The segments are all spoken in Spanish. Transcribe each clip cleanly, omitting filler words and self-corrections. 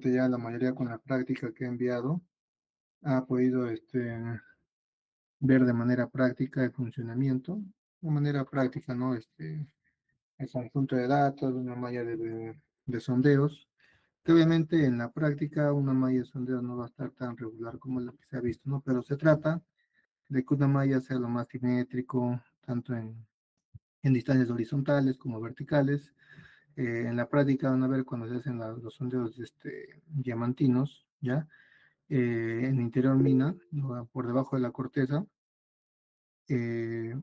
seguramente ya la mayoría con la práctica que he enviado ha podido ver de manera práctica el funcionamiento, de manera práctica, ¿no? El conjunto de datos, una malla de sondeos, que obviamente en la práctica una malla de sondeos no va a estar tan regular como lo que se ha visto, ¿no? Pero se trata de que una malla sea lo más simétrico, tanto en distancias horizontales como verticales. En la práctica van a ver cuando se hacen los sondeos diamantinos, ¿ya? En el interior mina, ¿no? Por debajo de la corteza. eh,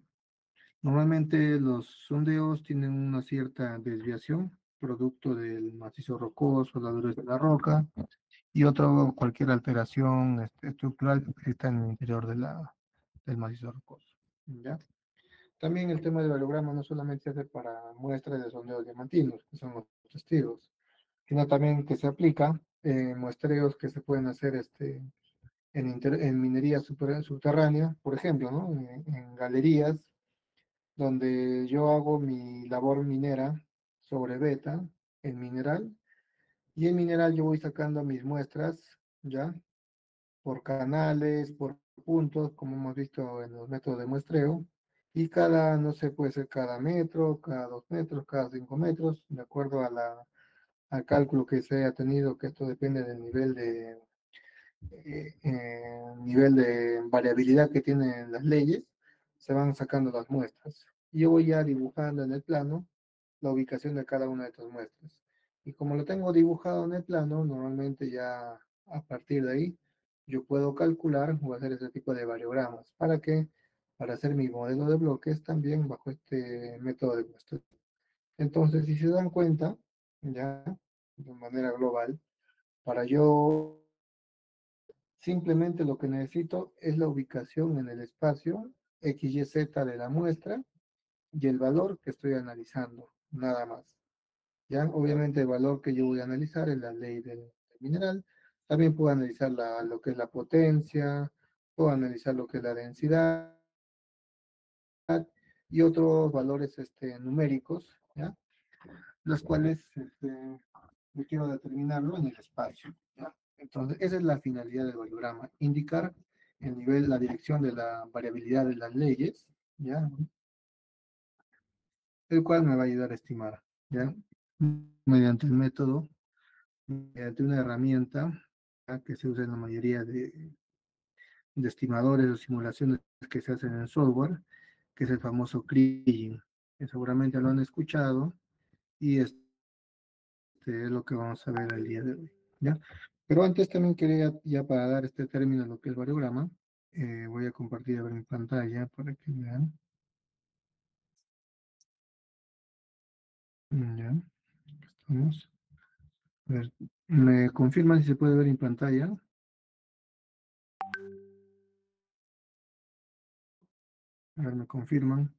Normalmente los sondeos tienen una cierta desviación, producto del macizo rocoso, la dureza de la roca y otra cualquier alteración estructural que exista en el interior del macizo rocoso, ¿ya? También el tema del variograma no solamente se hace para muestras de sondeos diamantinos, que son los testigos, sino también que se aplica muestreos que se pueden hacer en minería subterránea, por ejemplo, ¿no? En galerías donde yo hago mi labor minera sobre beta, en mineral, y en mineral yo voy sacando mis muestras, ¿ya? Por canales, por puntos, como hemos visto en los métodos de muestreo, y cada, no sé, puede ser cada metro, cada 2 metros, cada 5 metros, de acuerdo al cálculo que se haya tenido, que esto depende del nivel de variabilidad que tienen las leyes, se van sacando las muestras. Y yo voy ya dibujando en el plano la ubicación de cada una de estas muestras. Y como lo tengo dibujado en el plano, normalmente ya a partir de ahí yo puedo calcular o hacer ese tipo de variogramas. ¿Para qué? Para hacer mi modelo de bloques también bajo este método de muestreo. Entonces, si se dan cuenta, ya de manera global, para yo simplemente lo que necesito es la ubicación en el espacio X, Y, Z de la muestra y el valor que estoy analizando, nada más. ¿Ya? Obviamente el valor que yo voy a analizar es la ley del mineral. También puedo analizar lo que es la potencia, puedo analizar lo que es la densidad y otros valores numéricos, ¿ya? Los cuales yo quiero determinarlo en el espacio, ¿ya? Entonces, esa es la finalidad del variograma, indicar el nivel, la dirección de la variabilidad de las leyes, ¿ya? El cual me va a ayudar a estimar, ¿ya? Mediante el método, mediante una herramienta, ¿ya? Que se usa en la mayoría de estimadores o simulaciones que se hacen en software, que es el famoso Kriging, que seguramente lo han escuchado y es lo que vamos a ver el día de hoy, ¿ya? Pero antes también quería, ya para dar este término a lo que es variograma, voy a compartir mi pantalla para que vean. Ya, estamos. A ver, ¿me confirman si se puede ver en pantalla? A ver, ¿me confirman?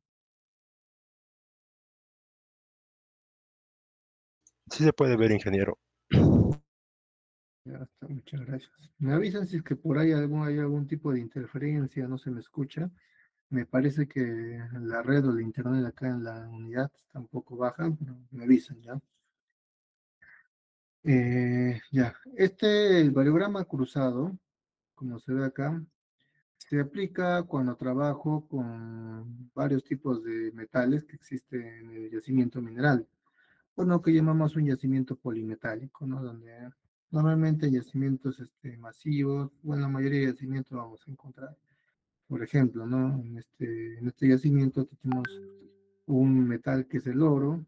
Sí se puede ver, ingeniero. Ya está, muchas gracias. Me avisan si es que por ahí hay algún tipo de interferencia, no se me escucha. Me parece que la red o el internet acá en la unidad está un poco baja, pero me avisan ya. Ya, el variograma cruzado, como se ve acá, se aplica cuando trabajo con varios tipos de metales que existen en el yacimiento mineral, o lo que llamamos un yacimiento polimetálico, ¿no? Donde normalmente yacimientos masivos, o en la mayoría de yacimientos vamos a encontrar. Por ejemplo, ¿no? En este yacimiento tenemos un metal que es el oro,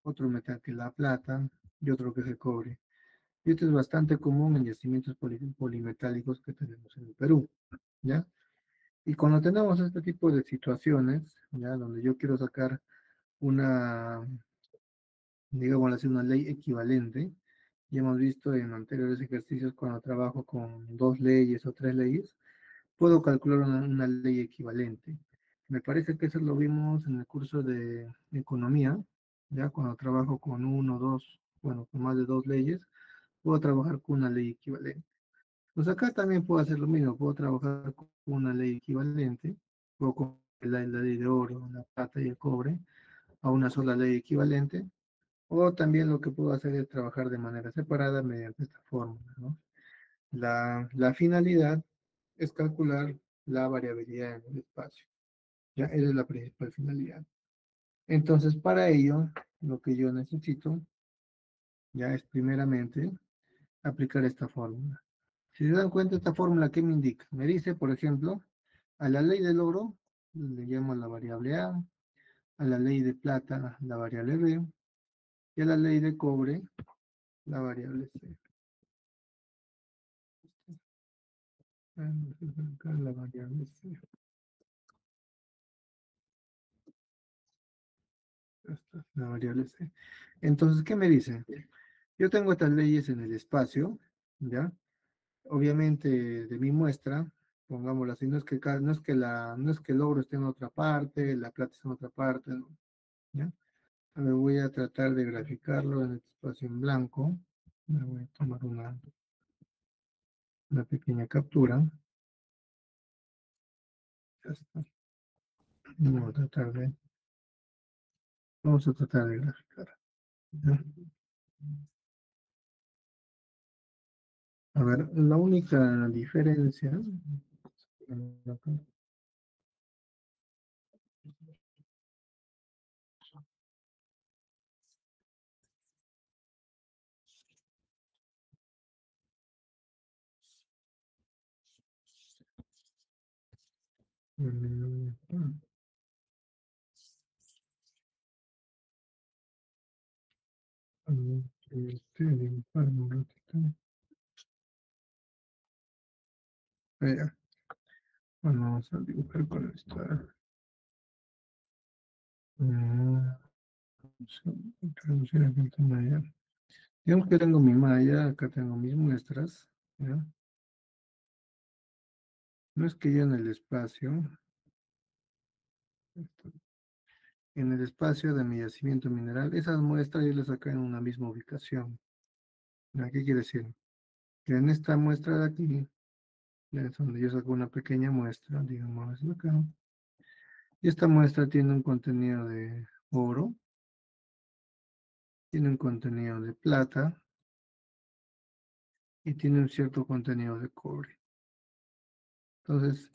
otro metal que es la plata y otro que es el cobre. Y esto es bastante común en yacimientos polimetálicos que tenemos en el Perú, ¿ya? Y cuando tenemos este tipo de situaciones, ¿ya? Donde yo quiero sacar una, digamos así, una ley equivalente, ya hemos visto en anteriores ejercicios cuando trabajo con dos leyes o tres leyes, puedo calcular una ley equivalente. Me parece que eso lo vimos en el curso de economía, ya cuando trabajo con uno, dos, bueno, con más de dos leyes, puedo trabajar con una ley equivalente. Pues acá también puedo hacer lo mismo, puedo trabajar con una ley equivalente, puedo con la ley de oro, la plata y el cobre, a una sola ley equivalente, O también lo que puedo hacer es trabajar de manera separada mediante esta fórmula, ¿no? La finalidad es calcular la variabilidad en el espacio. Ya, esa es la principal finalidad. Entonces, para ello, lo que yo necesito ya es primeramente aplicar esta fórmula. Si se dan cuenta, esta fórmula, ¿qué me indica? Me dice, por ejemplo, a la ley del oro le llamo la variable a la ley de plata la variable B, y a la ley de cobre la variable C. Acá la variable C. Esta es la variable C. Entonces, ¿qué me dice? Yo tengo estas leyes en el espacio, ¿ya? Obviamente de mi muestra, pongámoslo así, no es que el oro esté en otra parte, la plata está en otra parte, ¿no? ¿Ya? A ver, voy a tratar de graficarlo en este espacio en blanco. Me voy a tomar una pequeña captura. Ya está. Vamos a tratar de graficar. ¿Ya? A ver, la única diferencia. Dibujar un ratito. Ya. Bueno, vamos a dibujar con esta. Vamos a introducir aquí el tema ya. Digamos que tengo mi malla, acá tengo mis muestras. ¿Ya? No es que yo en el espacio de mi yacimiento mineral, esas muestras yo las saqué en una misma ubicación. ¿Ya? ¿Qué quiere decir? Que en esta muestra de aquí, ya es donde yo saco una pequeña muestra, digamos acá, y esta muestra tiene un contenido de oro, tiene un contenido de plata y tiene un cierto contenido de cobre. Entonces,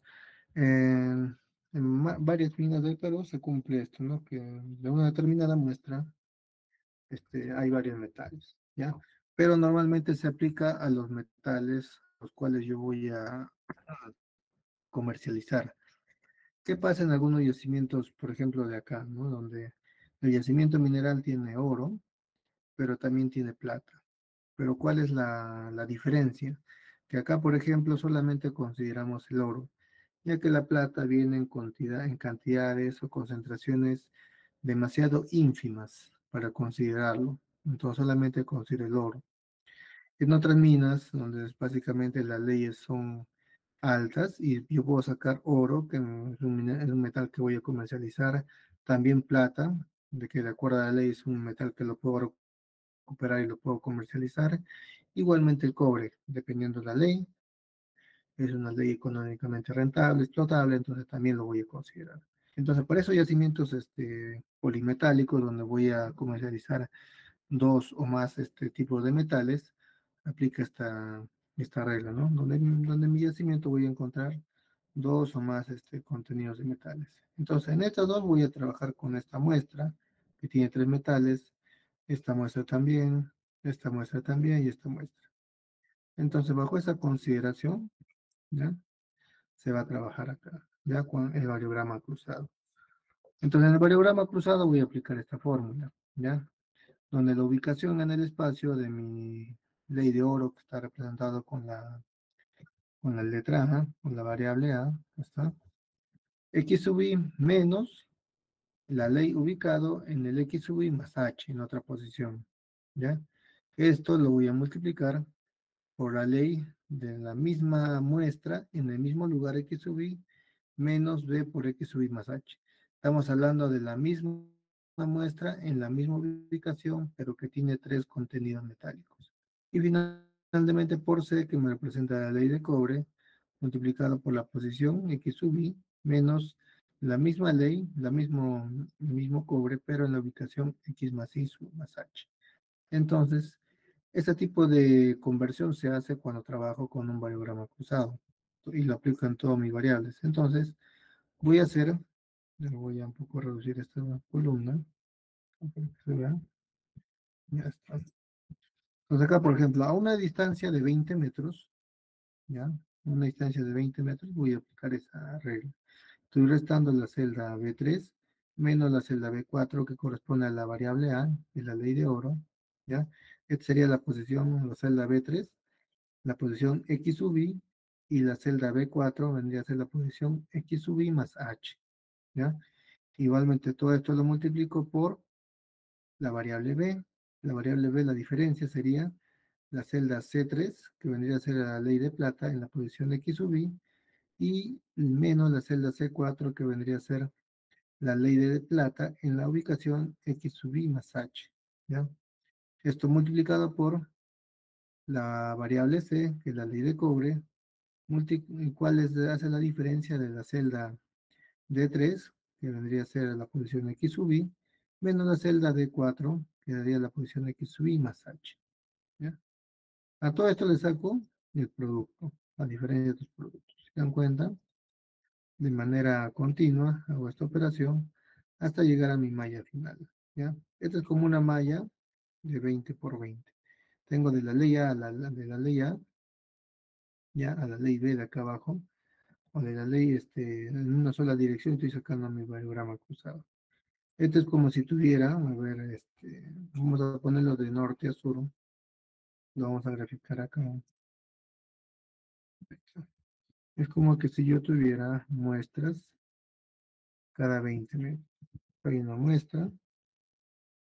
varias minas del Perú se cumple esto, ¿no? Que de una determinada muestra hay varios metales, ¿ya? Pero normalmente se aplica a los metales los cuales yo voy a comercializar. ¿Qué pasa en algunos yacimientos, por ejemplo, de acá, ¿no? Donde el yacimiento mineral tiene oro, pero también tiene plata. Pero ¿cuál es la diferencia? Que acá, por ejemplo, solamente consideramos el oro, ya que la plata viene en cantidades o concentraciones demasiado ínfimas para considerarlo. Entonces solamente considero el oro. En otras minas, donde básicamente las leyes son altas y yo puedo sacar oro, que es es un metal que voy a comercializar, también plata, de que de acuerdo a la ley es un metal que lo puedo recuperar y lo puedo comercializar. Igualmente el cobre, dependiendo de la ley, es una ley económicamente rentable, explotable, entonces también lo voy a considerar. Entonces, por eso yacimientos polimetálicos, donde voy a comercializar dos o más tipos de metales, aplica esta regla, ¿no? Donde en mi yacimiento voy a encontrar dos o más contenidos de metales. Entonces, en estas dos voy a trabajar con esta muestra, que tiene tres metales, esta muestra también y esta muestra. Entonces, bajo esa consideración, ¿ya? Se va a trabajar acá, ya con el variograma cruzado. Entonces, en el variograma cruzado voy a aplicar esta fórmula, ¿ya? Donde la ubicación en el espacio de mi ley de oro, que está representado con la letra A, con la variable A, ¿está? X sub i menos la ley ubicado en el X sub i más H en otra posición, ¿ya? Esto lo voy a multiplicar por la ley de la misma muestra en el mismo lugar X sub i menos B por X sub i más H. Estamos hablando de la misma muestra en la misma ubicación, pero que tiene tres contenidos metálicos. Y finalmente por C, que me representa la ley de cobre, multiplicado por la posición X sub i menos la misma ley, el mismo cobre, pero en la ubicación X más Y más H. Entonces, este tipo de conversión se hace cuando trabajo con un variograma cruzado y lo aplico en todas mis variables. Entonces, voy a hacer, voy a un poco reducir esta columna para que se vea. Ya está. Entonces acá, por ejemplo, a una distancia de 20 metros, ¿ya? Una distancia de 20 metros, voy a aplicar esa regla. Estoy restando la celda B3 menos la celda B4 que corresponde a la variable A, de la ley de oro, ¿ya? Esta sería la posición, la celda B3, la posición X sub I, y la celda B4 vendría a ser la posición X sub I más H, ¿ya? Igualmente todo esto lo multiplico por la variable B. La variable B, la diferencia sería la celda C3, que vendría a ser la ley de plata en la posición X sub I, y menos la celda C4, que vendría a ser la ley de plata en la ubicación X sub I más H, ¿ya? Esto multiplicado por la variable C, que es la ley de cobre, cuál hace la diferencia de la celda D3, que vendría a ser la posición X sub I, menos la celda D4, que daría la posición X sub I más H, ¿ya? A todo esto le saco el producto, la diferencia de estos productos. ¿Se dan cuenta? De manera continua hago esta operación hasta llegar a mi malla final, ¿ya? Esta es como una malla de 20 por 20. Tengo de la ley A de la ley A, ya, a la ley B de acá abajo, o de la ley en una sola dirección, estoy sacando mi variograma cruzado. Esto es como si tuviera, a ver, vamos a ponerlo de norte a sur, lo vamos a graficar acá. Es como que si yo tuviera muestras cada 20 metros. Hay una muestra,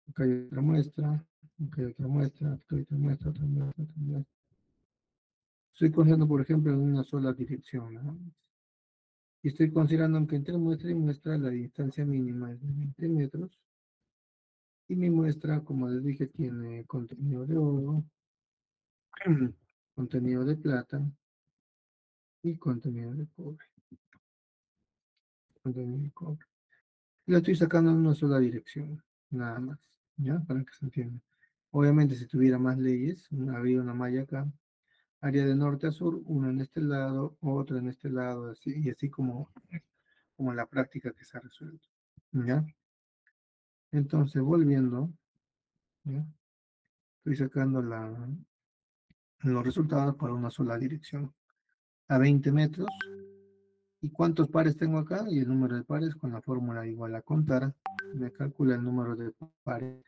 acá hay otra muestra, acá hay otra muestra, acá hay otra muestra, otra muestra, otra muestra. Estoy cogiendo, por ejemplo, en una sola dirección, ¿no? Y estoy considerando que entre muestra y muestra la distancia mínima es de 20 metros. Y mi muestra, como les dije, tiene contenido de oro, contenido de plata y contenido de cobre. Contenido de cobre. Y la estoy sacando en una sola dirección, nada más, ¿ya? Para que se entienda. Obviamente, si tuviera más leyes, habría una malla acá, área de norte a sur, una en este lado, otra en este lado, así, y así como en la práctica que se ha resuelto, ¿ya? Entonces, volviendo, ¿ya? Estoy sacando los resultados para una sola dirección. A 20 metros. ¿Y cuántos pares tengo acá? Y el número de pares con la fórmula igual a contar. Me calcula el número de pares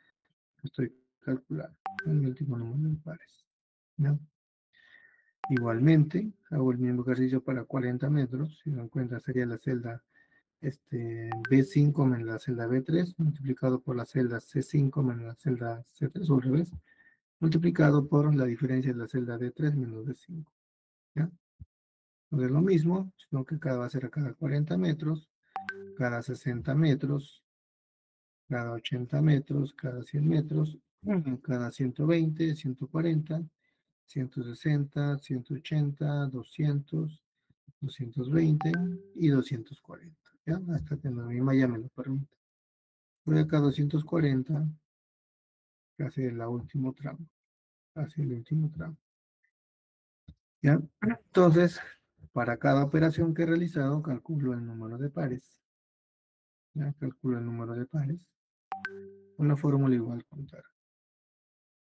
que estoy calculando. El último número de pares, ¿ya? Igualmente, hago el mismo ejercicio para 40 metros. Si me cuenta, sería la celda B5 menos la celda B3, multiplicado por la celda C5 menos la celda C3, o al revés, multiplicado por la diferencia de la celda D3 menos D5, ¿ya? No es lo mismo, sino que cada va a ser a cada 40 metros, cada 60 metros, cada 80 metros, cada 100 metros, cada 120, 140, 160, 180, 200, 220 y 240, ¿ya? Hasta que mi malla me lo permite. Voy acá a 240, casi el último tramo, casi el último tramo, ¿ya? Entonces, para cada operación que he realizado, calculo el número de pares, ¿ya? Calculo el número de pares, una fórmula igual contar,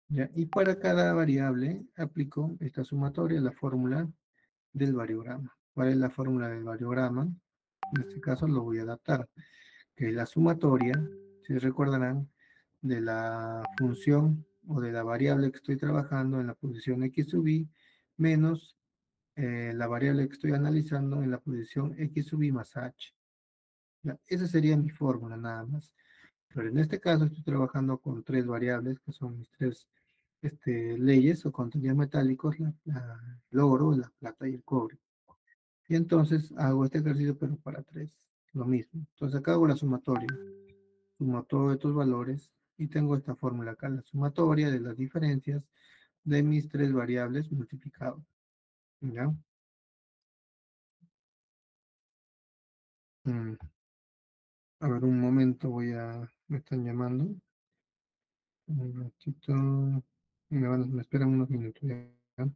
¿ya? Y para cada variable, aplico esta sumatoria, la fórmula del variograma. ¿Cuál es la fórmula del variograma? En este caso lo voy a adaptar, que es la sumatoria, si recordarán, de la función o de la variable que estoy trabajando en la posición x sub i menos la variable que estoy analizando en la posición x sub i más h. ¿Ya? Esa sería mi fórmula nada más. Pero en este caso estoy trabajando con tres variables que son mis tres leyes o contenidos metálicos, el oro, la plata y el cobre. Y entonces hago este ejercicio pero para tres, lo mismo. Entonces acá hago la sumatoria, sumo todos estos valores y tengo esta fórmula acá, la sumatoria de las diferencias de mis tres variables multiplicado. ¿Ya? Mm. A ver, un momento, me están llamando. Un ratito. Me esperan unos minutos ya.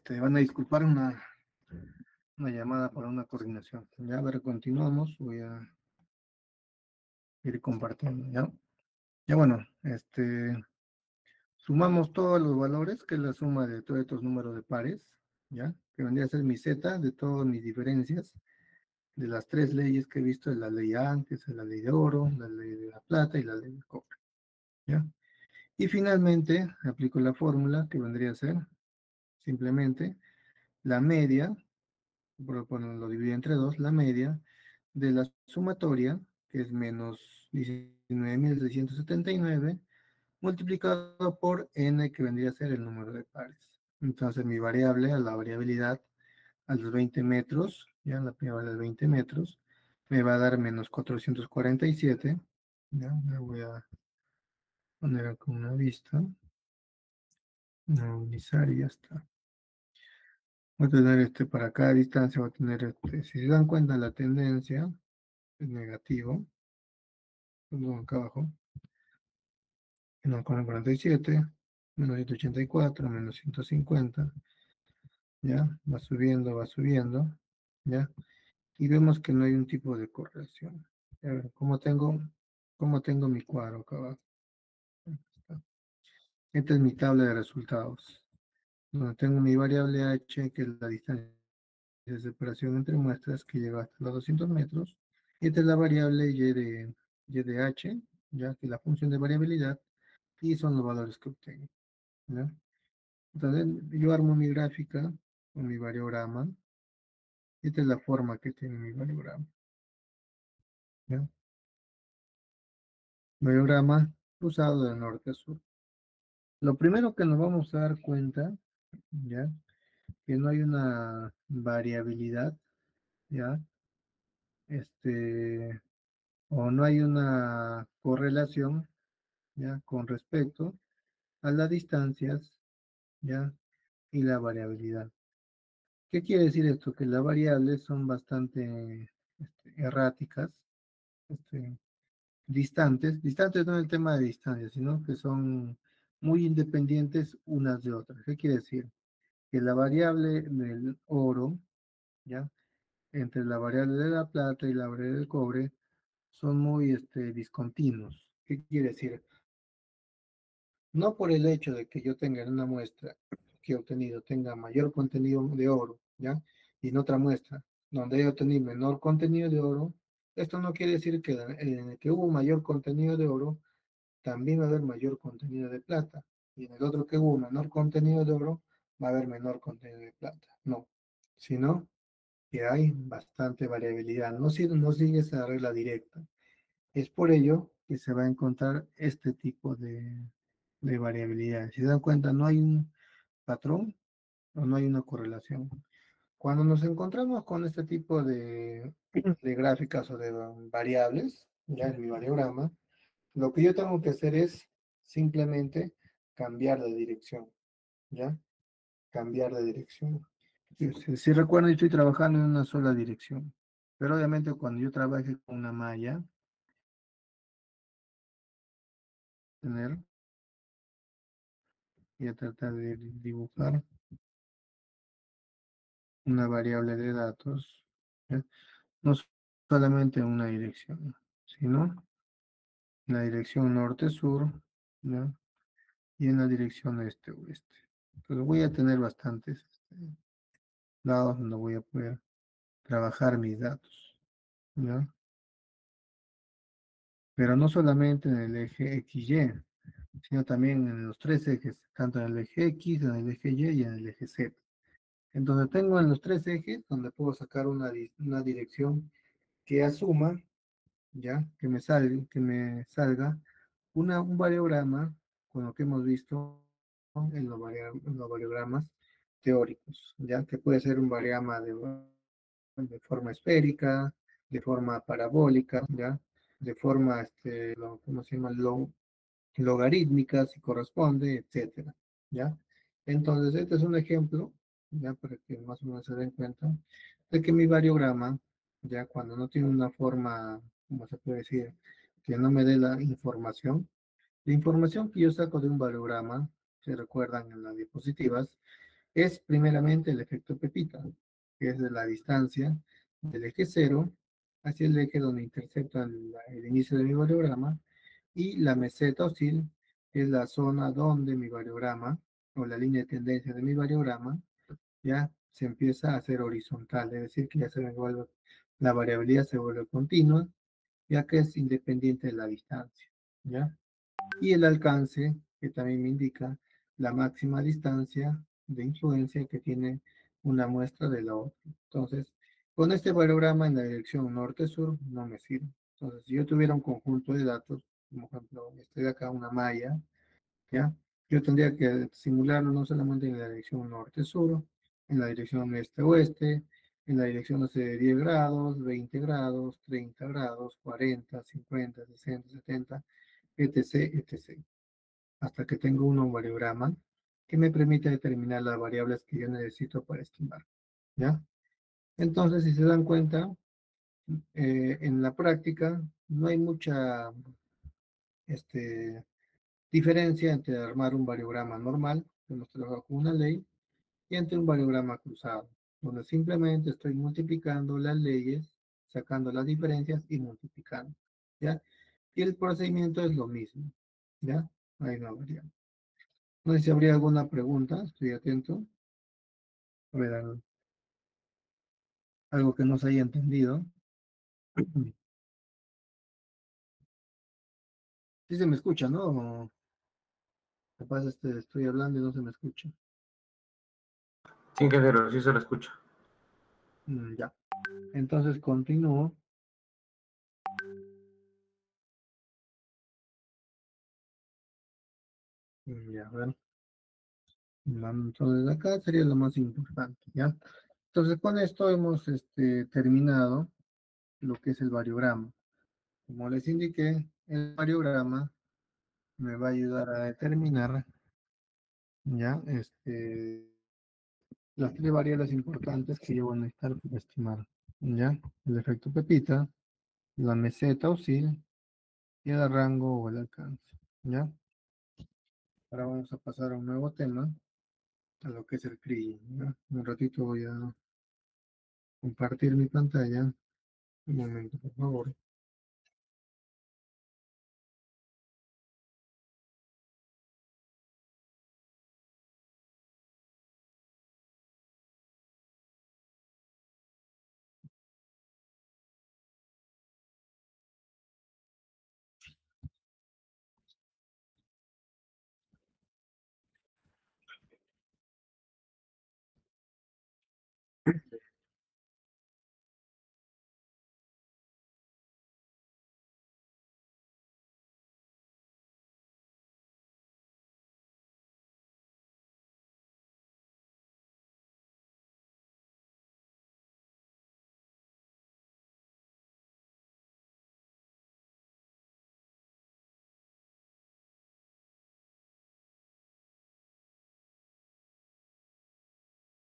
Van a disculpar una llamada para una coordinación. Ya, a ver, continuamos. Voy a ir compartiendo, ¿ya? Ya bueno, sumamos todos los valores, que es la suma de todos estos números de pares, ¿ya? Que vendría a ser mi z de todas mis diferencias, de las tres leyes que he visto, de la ley antes, de la ley de oro, la ley de la plata y la ley del cobre, ¿ya? Y finalmente aplico la fórmula que vendría a ser simplemente la media, lo divido entre dos, la media de la sumatoria, que es menos 19.679, multiplicado por n, que vendría a ser el número de pares. Entonces mi variable, a la variabilidad a los 20 metros, ya la primera de 20 metros, me va a dar menos 447. Ya me voy a poner acá una vista, unizar y ya está. Voy a tener para cada distancia, voy a tener si se dan cuenta la tendencia es negativo, perdón, acá abajo, menos 47, menos 184, menos 150, ya, va subiendo, ya, y vemos que no hay un tipo de correlación. A ver, cómo tengo mi cuadro acá abajo? Esta es mi tabla de resultados, donde tengo mi variable h, que es la distancia de separación entre muestras, que llega hasta los 200 metros. Y esta es la variable y de h, ya que es la función de variabilidad, y son los valores que obtengo, ¿ya? Entonces, yo armo mi gráfica con mi variograma. Esta es la forma que tiene mi variograma, ¿ya? Variograma usado de norte a sur. Lo primero que nos vamos a dar cuenta, ¿ya? Que no hay una variabilidad, ¿ya? O no hay una correlación, ¿ya? Con respecto a las distancias, ¿ya? Y la variabilidad. ¿Qué quiere decir esto? Que las variables son bastante erráticas, este, distantes no en el tema de distancia, sino que son muy independientes unas de otras. ¿Qué quiere decir? Que la variable del oro, ¿ya? Entre la variable de la plata y la variable del cobre son muy discontinuos. ¿Qué quiere decir? No por el hecho de que yo tenga en una muestra que he obtenido, tenga mayor contenido de oro, ¿ya? Y en otra muestra, donde he obtenido menor contenido de oro, esto no quiere decir que en el que hubo mayor contenido de oro, también va a haber mayor contenido de plata. Y en el otro que hubo menor contenido de oro, va a haber menor contenido de plata. No, sino que hay bastante variabilidad. No sigue esa regla directa. Es por ello que se va a encontrar este tipo de variabilidad. Si se dan cuenta, no hay un patrón o no hay una correlación. Cuando nos encontramos con este tipo de gráficas o de variables, ya en mi variograma, lo que yo tengo que hacer es simplemente cambiar de dirección, ¿ya? Cambiar de dirección. Si recuerdan, yo estoy trabajando en una sola dirección, pero obviamente cuando yo trabaje con una malla, tener Voy a tratar de dibujar una variable de datos, ¿ya? No solamente en una dirección, sino en la dirección norte-sur, ¿ya? Y en la dirección este-oeste. Entonces voy a tener bastantes lados donde voy a poder trabajar mis datos, ¿ya? Pero no solamente en el eje XY, sino también en los tres ejes, tanto en el eje X, en el eje Y y en el eje Z. Entonces tengo en los tres ejes donde puedo sacar una dirección que asuma, ya, que me salga un variograma con lo que hemos visto en los variogramas teóricos, ya, que puede ser un variograma de forma esférica, de forma parabólica, ya, de forma, ¿cómo se llama? Logarítmica, si corresponde, etcétera, ¿ya? Entonces, este es un ejemplo, ya para que más o menos se den cuenta, de que mi variograma, ya cuando no tiene una forma, ¿cómo se puede decir? Que no me dé la información que yo saco de un variograma, se recuerdan en las diapositivas, es primeramente el efecto Pepita, que es de la distancia del eje cero hacia el eje donde intercepta el inicio de mi variograma, y la meseta oscil es la zona donde mi variograma, o la línea de tendencia de mi variograma, ya se empieza a hacer horizontal, es decir, que ya la variabilidad se vuelve continua, ya que es independiente de la distancia, ¿ya? Y el alcance, que también me indica la máxima distancia de influencia que tiene una muestra de la otra. Entonces, con este variograma en la dirección norte-sur no me sirve. Entonces, si yo tuviera un conjunto de datos, como por ejemplo, este de acá, una malla, ¿ya? Yo tendría que simularlo no solamente en la dirección norte-sur, en la dirección este-oeste, en la dirección, no sé, de 10 grados, 20 grados, 30 grados, 40, 50, 60, 70, etc., etc., hasta que tengo un variograma que me permite determinar las variables que yo necesito para estimar, ¿ya? Entonces, si se dan cuenta, en la práctica no hay mucha este, diferencia entre armar un variograma normal, que hemos trabajado con una ley, y entre un variograma cruzado, donde simplemente estoy multiplicando las leyes, sacando las diferencias y multiplicando, ¿ya? Y el procedimiento es lo mismo, ¿ya? Hay una variable. No sé si habría alguna pregunta, estoy atento. A ver, algo que no se haya entendido. Sí se me escucha, ¿no? O capaz estoy hablando y no se me escucha. Sí, ingeniero, sí se lo escucha. Ya. Entonces continúo. Ya, a ver. Entonces acá sería lo más importante, ¿ya? Entonces con esto hemos terminado lo que es el variograma. Como les indiqué, el variograma me va a ayudar a determinar, ¿ya? Las tres variables importantes que yo voy a necesitar para estimar, ¿ya? El efecto Pepita, la meseta oscil y el rango o el alcance, ¿ya? Ahora vamos a pasar a un nuevo tema, a lo que es el CRI, ¿ya? Un ratito voy a compartir mi pantalla. Un momento, por favor.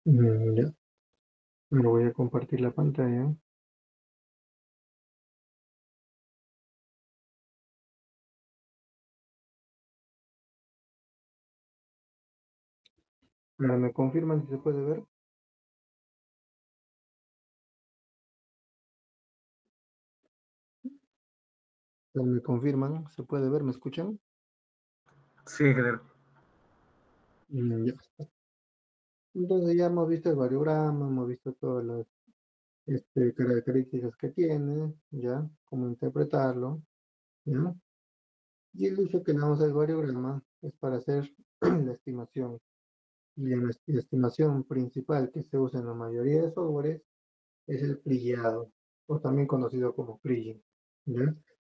Ya, me voy a compartir la pantalla. Ahora me confirman si se puede ver. Ahora me confirman, se puede ver, ¿me escuchan? Sí, ingeniero. Ya. Entonces ya hemos visto el variograma, hemos visto todas las características que tiene, ya, cómo interpretarlo, ¿ya? Y el uso que le damos al variograma es para hacer la estimación. Y la estimación principal que se usa en la mayoría de softwares es el trillado, o también conocido como kriging, ¿ya?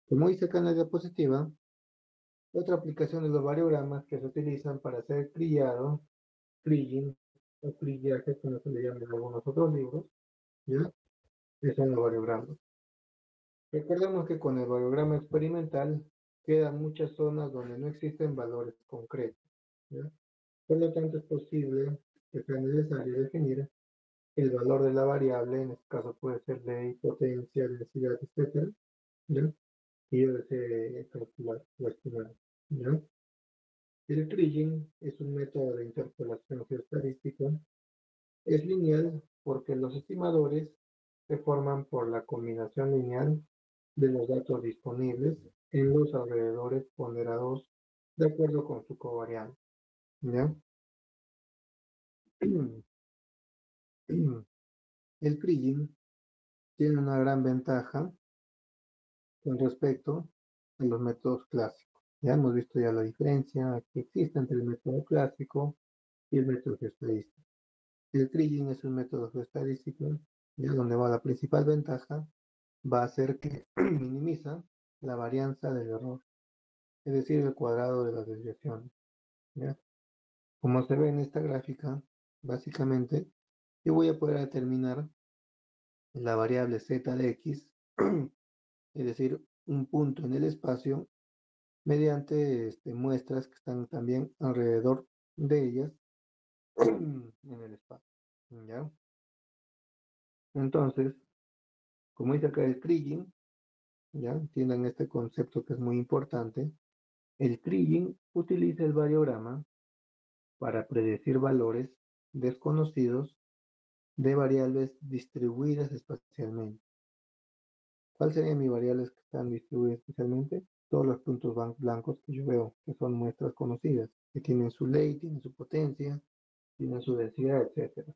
Como dice acá en la diapositiva, otra aplicación de los variogramas que se utilizan para hacer trillado, kriging o trillaje, como se le llama en algunos otros libros, ¿ya? Son los variogramas. Recordemos que con el variograma experimental quedan muchas zonas donde no existen valores concretos, ¿ya? Por lo tanto, es posible que sea necesario definir el valor de la variable, en este caso puede ser de potencia, densidad, etcétera, ¿ya? Y yo desee calcular o estimar, ¿ya? El kriging es un método de interpolación geoestadística. Es lineal porque los estimadores se forman por la combinación lineal de los datos disponibles en los alrededores ponderados de acuerdo con su covariante, ¿ya? El kriging tiene una gran ventaja con respecto a los métodos clásicos. Ya hemos visto ya la diferencia que existe entre el método clásico y el método geoestadístico. El kriging es un método geoestadístico, ya donde va la principal ventaja, va a ser que minimiza la varianza del error, es decir, el cuadrado de las desviaciones, ¿ya? Como se ve en esta gráfica, básicamente, yo voy a poder determinar la variable z de x, es decir, un punto en el espacio, mediante muestras que están también alrededor de ellas en el espacio, ¿ya? Entonces, como dice acá el kriging, ¿ya? Entiendan este concepto que es muy importante. El kriging utiliza el variograma para predecir valores desconocidos de variables distribuidas espacialmente. ¿Cuáles serían mis variables que están distribuidas espacialmente? Todos los puntos blancos que yo veo, que son muestras conocidas, que tienen su ley, tienen su potencia, tienen su densidad, etcétera,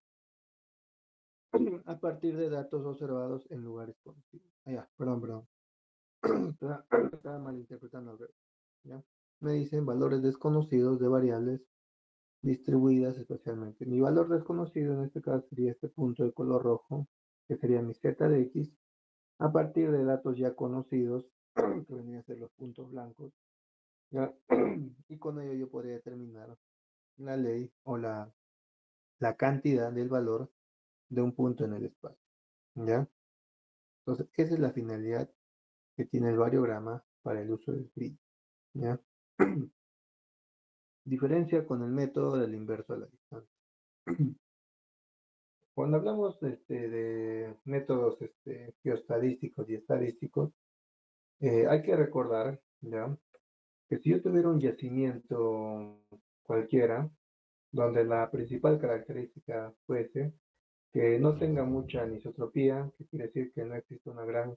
a partir de datos observados en lugares conocidos. Ah, ya, perdón. Estaba malinterpretando al revés, ¿ya? Me dicen valores desconocidos de variables distribuidas espacialmente. Mi valor desconocido en este caso sería este punto de color rojo, que sería mi z de x, a partir de datos ya conocidos, que vendrían a ser los puntos blancos, ¿ya? Y con ello yo podría determinar la ley o la cantidad del valor de un punto en el espacio, ¿ya? Entonces, esa es la finalidad que tiene el variograma para el uso del grid, ¿ya? Diferencia con el método del inverso a la distancia. Cuando hablamos de métodos geostadísticos y estadísticos, hay que recordar, ¿ya? Que si yo tuviera un yacimiento cualquiera, donde la principal característica fuese que no tenga mucha anisotropía, que quiere decir que no existe una gran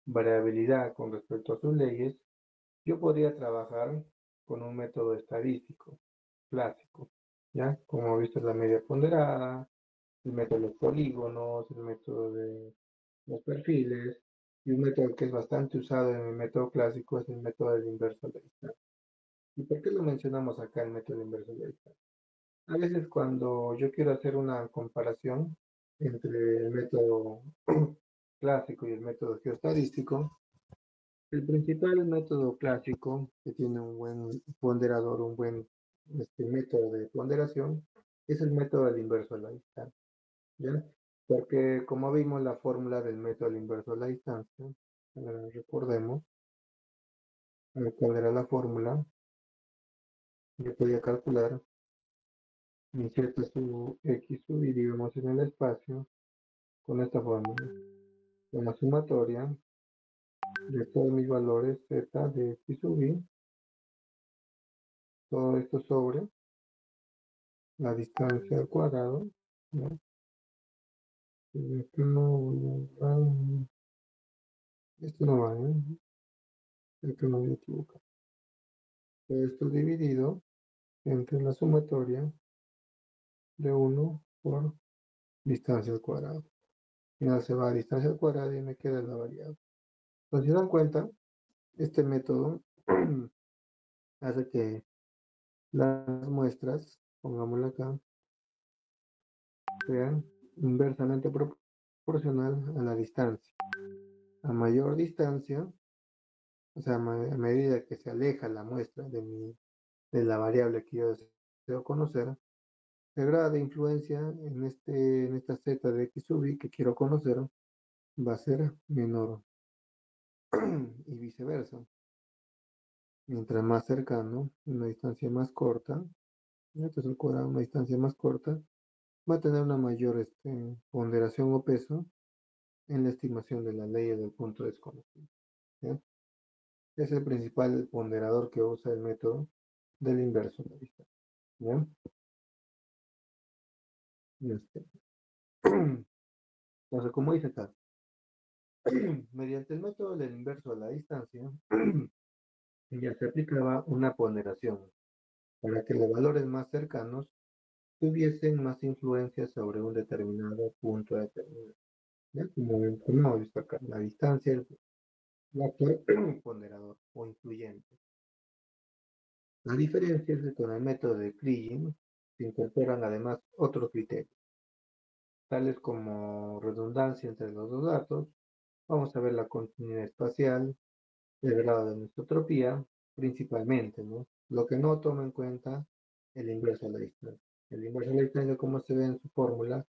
variabilidad con respecto a sus leyes, yo podría trabajar con un método estadístico clásico, ¿ya? Como he visto la media ponderada, el método de los polígonos, el método de los perfiles, y un método que es bastante usado en el método clásico es el método del inverso a la distancia. ¿Y por qué lo mencionamos acá, el método inverso a la distancia? A veces cuando yo quiero hacer una comparación entre el método clásico y el método geostadístico, el principal método clásico, que tiene un buen ponderador, un buen método de ponderación, es el método del inverso a la distancia, ¿ya? Porque como vimos la fórmula del método del inverso a la distancia, recordemos cuál era la fórmula, yo podía calcular mi z sub x sub y digamos en el espacio con esta fórmula, con la sumatoria de todos mis valores z de x sub y, todo esto sobre la distancia al cuadrado, ¿no? Y esto no va, esto no va, ¿eh? Esto no voy a equivocar. Esto dividido entre la sumatoria de 1 por distancia al cuadrado. Al final se va a distancia al cuadrado y me queda la variable. Entonces, si se dan cuenta, este método hace que las muestras, pongámosla acá, sean inversamente proporcional a la distancia. A mayor distancia, o sea, a medida que se aleja la muestra de la variable que yo deseo conocer, el grado de influencia en esta z de x sub i que quiero conocer va a ser menor y viceversa. Mientras más cercano, una distancia más corta, esto es el cuadrado, una distancia más corta, va a tener una mayor ponderación o peso en la estimación de la ley del punto desconocido. ¿Ya? Es el principal ponderador que usa el método del inverso de la distancia. ¿Ya? Entonces, como dice acá, mediante el método del inverso a la distancia, ya se aplicaba una ponderación para que los valores más cercanos tuviesen más influencia sobre un determinado punto determinado. ¿Ya? Como hemos visto acá, la distancia es el factor ponderador o influyente. La diferencia es que con el método de Kriging se incorporan además otros criterios, tales como redundancia entre los dos datos. Vamos a ver la continuidad espacial, el grado de anisotropía, principalmente, ¿no? Lo que no toma en cuenta el inverso a la distancia. El inverso a la distancia, como se ve en su fórmula,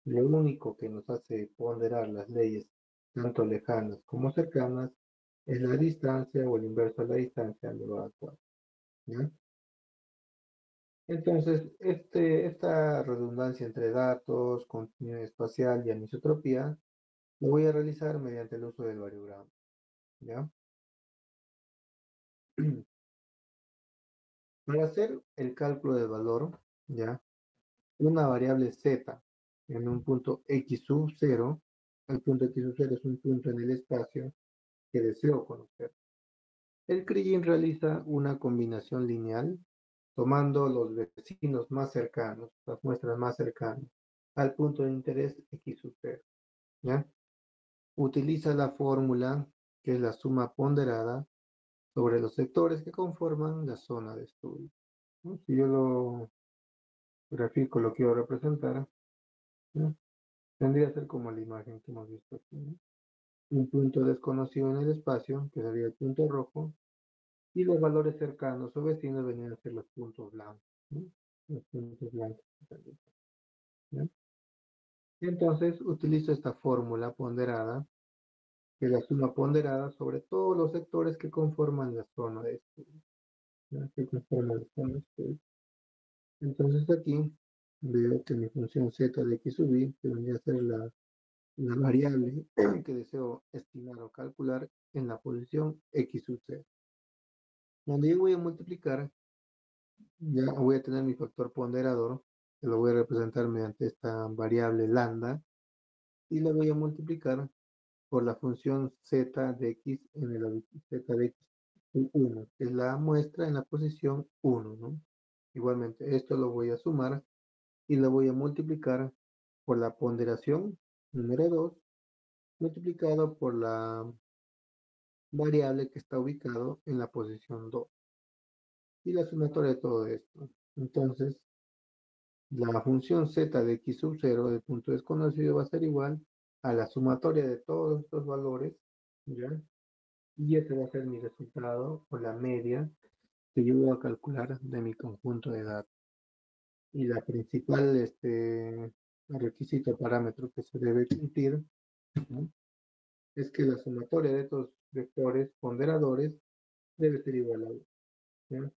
lo único que nos hace ponderar las leyes, tanto lejanas como cercanas, es la distancia o el inverso a la distancia elevado a 4. ¿Ya? Entonces, esta redundancia entre datos, continuidad espacial y anisotropía, lo voy a realizar mediante el uso del variograma. ¿Ya? Para hacer el cálculo del valor, ¿ya? Una variable z en un punto x sub 0, el punto x sub 0 es un punto en el espacio que deseo conocer. El Kriging realiza una combinación lineal tomando los vecinos más cercanos, las muestras más cercanas, al punto de interés x sub 0. ¿Ya? Utiliza la fórmula que es la suma ponderada sobre los sectores que conforman la zona de estudio. ¿No? Si yo lo grafico, lo quiero representar, ¿no? Tendría que ser como la imagen que hemos visto aquí, ¿no? Un punto desconocido en el espacio, que sería el punto rojo, y los valores cercanos o vecinos venían a ser los puntos blancos, ¿no? Los puntos blancos. ¿Ya? Entonces utilizo esta fórmula ponderada, que es la suma ponderada sobre todos los sectores que conforman la zona de estudio. ¿Ya? Que conforman la zona de estudio. Entonces aquí veo que mi función z de x sub i, que vendría a ser la variable que deseo estimar o calcular en la posición x sub 0. Cuando yo voy a multiplicar, ya voy a tener mi factor ponderador, que lo voy a representar mediante esta variable lambda, y lo voy a multiplicar por la función z de x en el z de x sub 1, que es la muestra en la posición 1, ¿no? Igualmente, esto lo voy a sumar y lo voy a multiplicar por la ponderación número 2, multiplicado por la variable que está ubicado en la posición 2. Y la sumatoria de todo esto. Entonces, la función z de x sub 0 del punto desconocido va a ser igual a la sumatoria de todos estos valores, ¿ya? Y ese va a ser mi resultado o la media que yo voy a calcular de mi conjunto de datos. Y la principal requisito parámetro que se debe cumplir, ¿no? Es que la sumatoria de estos vectores ponderadores debe ser igual a 1. ¿Ya?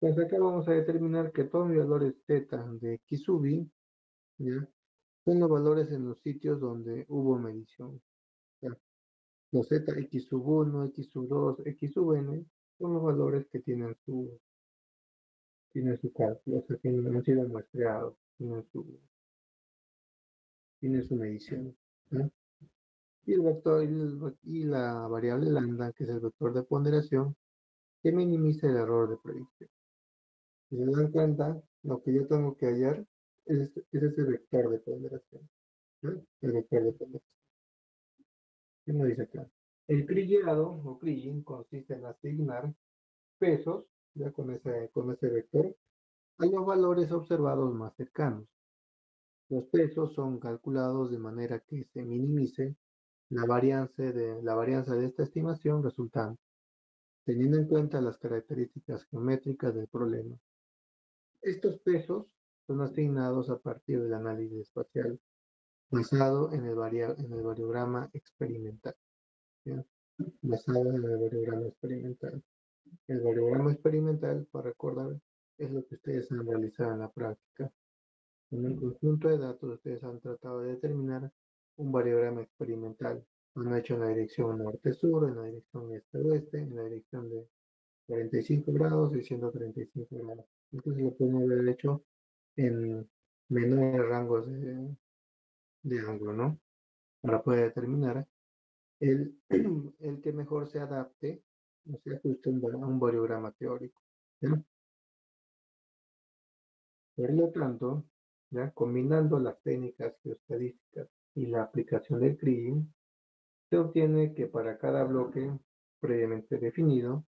Entonces acá vamos a determinar que todos mis valores z de x sub i, ¿ya? Son los valores en los sitios donde hubo medición. ¿Ya? Los z x sub 1, x sub 2, x sub n son los valores que tienen tiene su cálculo, o sea, han sido muestreados, tiene su medición, ¿no? Y el vector y la variable lambda, que es el vector de ponderación, que minimiza el error de predicción. Si se dan cuenta, lo que yo tengo que hallar es ese vector de ponderación, ¿no? El vector de ponderación. ¿Qué me dice acá? El crillado o kriging consiste en asignar pesos, ya con ese vector, a los valores observados más cercanos. Los pesos son calculados de manera que se minimice la varianza de esta estimación resultante, teniendo en cuenta las características geométricas del problema. Estos pesos son asignados a partir del análisis espacial basado en el variograma experimental, ¿ya? Basado en el variograma experimental. El variograma experimental, para recordar, es lo que ustedes han realizado en la práctica. En un conjunto de datos, ustedes han tratado de determinar un variograma experimental. Lo han hecho en la dirección norte-sur, en la dirección este-oeste, en la dirección de 45 grados y 135 grados. Entonces lo podemos haber hecho en menores rangos de ángulo, ¿no? Para poder determinar el, el que mejor se adapte, o se ajuste a un variograma teórico, ¿ya? Por lo tanto, ¿ya? Combinando las técnicas geoestadísticas y la aplicación del kriging, se obtiene que para cada bloque previamente definido,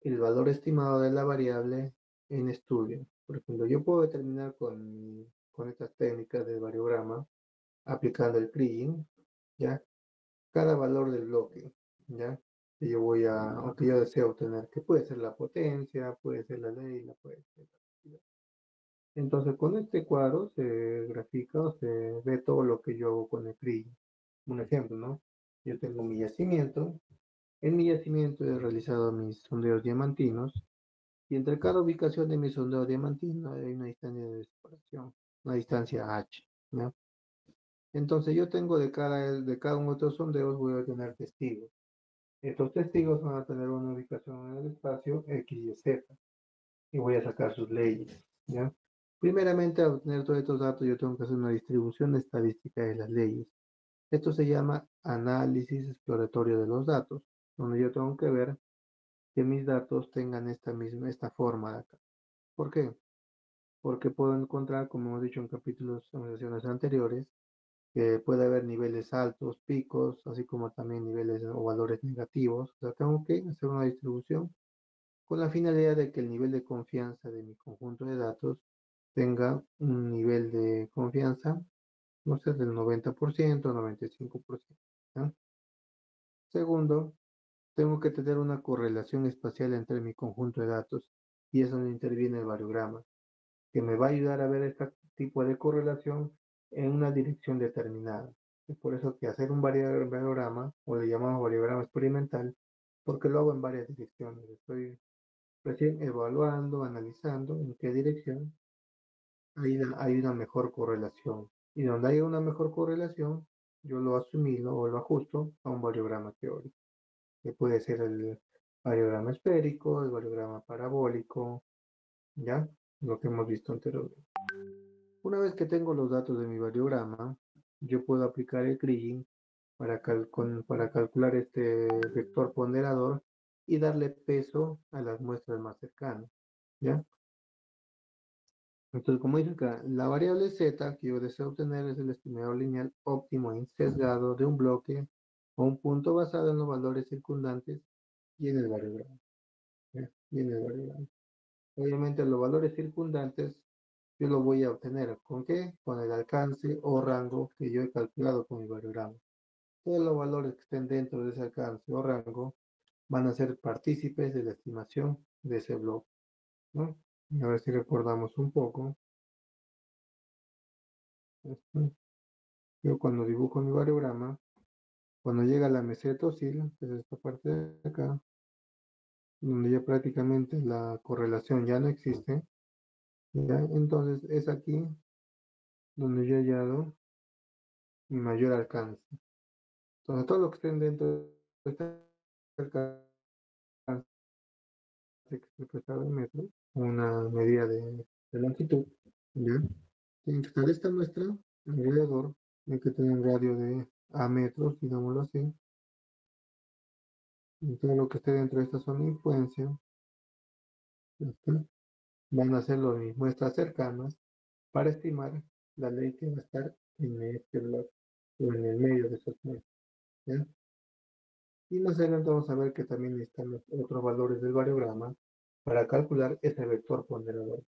el valor estimado de la variable en estudio. Por ejemplo, yo puedo determinar con estas técnicas del variograma, aplicando el kriging, ¿ya? Cada valor del bloque, ¿ya? Que yo o que yo deseo obtener, que puede ser la potencia, puede ser la ley, puede ser la velocidad. Entonces, con este cuadro se grafica o se ve todo lo que yo hago con el kriging. Un ejemplo, ¿no? Yo tengo mi yacimiento. En mi yacimiento he realizado mis sondeos diamantinos y entre cada ubicación de mi sondeo diamantino hay una distancia de separación, una distancia h, ¿no? Entonces yo tengo de cada uno de estos sondeos voy a tener testigos. Estos testigos van a tener una ubicación en el espacio X y Z y voy a sacar sus leyes, ¿ya? Primeramente, al obtener todos estos datos, yo tengo que hacer una distribución estadística de las leyes. Esto se llama análisis exploratorio de los datos, donde yo tengo que ver que mis datos tengan esta forma de acá. ¿Por qué? Porque puedo encontrar, como hemos dicho en sesiones anteriores, que puede haber niveles altos, picos, así como también niveles o valores negativos. O sea, tengo que hacer una distribución con la finalidad de que el nivel de confianza de mi conjunto de datos tenga un nivel de confianza, no sé, del 90%, 95%. ¿Ya? Segundo, tengo que tener una correlación espacial entre mi conjunto de datos y es donde interviene el variograma, que me va a ayudar a ver este tipo de correlación en una dirección determinada. Es por eso que hacer un variograma, o le llamamos variograma experimental, porque lo hago en varias direcciones. Estoy recién evaluando, analizando en qué dirección hay una mejor correlación. Y donde hay una mejor correlación, yo lo asimilo o lo ajusto a un variograma teórico, que puede ser el variograma esférico, el variograma parabólico, ¿ya? Lo que hemos visto anteriormente. Una vez que tengo los datos de mi variograma, yo puedo aplicar el kriging para calcular este vector ponderador y darle peso a las muestras más cercanas, ¿ya? Entonces, como dice acá, la variable z que yo deseo obtener es el estimador lineal óptimo insesgado de un bloque o un punto basado en los valores circundantes y en el variograma, ¿ya? Y en el variograma. Obviamente los valores circundantes yo lo voy a obtener. ¿Con qué? Con el alcance o rango que yo he calculado con mi variograma. Todos los valores que estén dentro de ese alcance o rango van a ser partícipes de la estimación de ese bloque, ¿no? Y a ver si recordamos un poco. Esto. Yo cuando dibujo mi variograma, cuando llega a la meseta oscila, que es esta parte de acá, donde ya prácticamente la correlación ya no existe, ¿ya? Entonces es aquí donde yo he hallado mi mayor alcance. Entonces todo lo que estén dentro de este alcance que se prestaba en metros, una medida de longitud, ¿ya? Tienen que estar esta muestra alrededor, hay que tener un radio de A metros, digámoslo así, y todo lo que esté dentro de esta zona de influencia, ¿está? Van a ser mis muestras cercanas para estimar la ley que va a estar en este bloque o en el medio de esas muestras, ¿ya? Y más adelante vamos a ver que también necesitamos otros valores del variograma para calcular ese vector ponderador.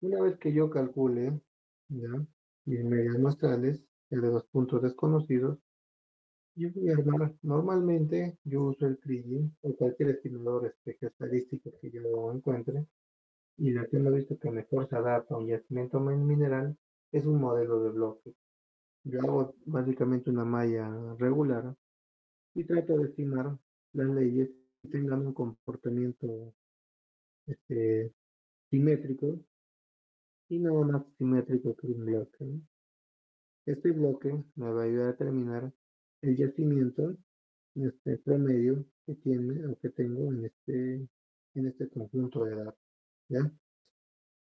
Una vez que yo calcule, ¿ya?, mis medias muestrales, el de los puntos desconocidos, yo voy a armar, normalmente yo uso el Kriging o cualquier estimador estadístico que yo encuentre, y la que hemos visto que mejor se adapta a un yacimiento mineral es un modelo de bloque. Yo hago básicamente una malla regular y trato de estimar las leyes que tengan un comportamiento este, simétrico y no más simétrico que un bloque, ¿no? Este bloque me va a ayudar a determinar el yacimiento promedio que tiene o que tengo en este conjunto de datos, ¿ya?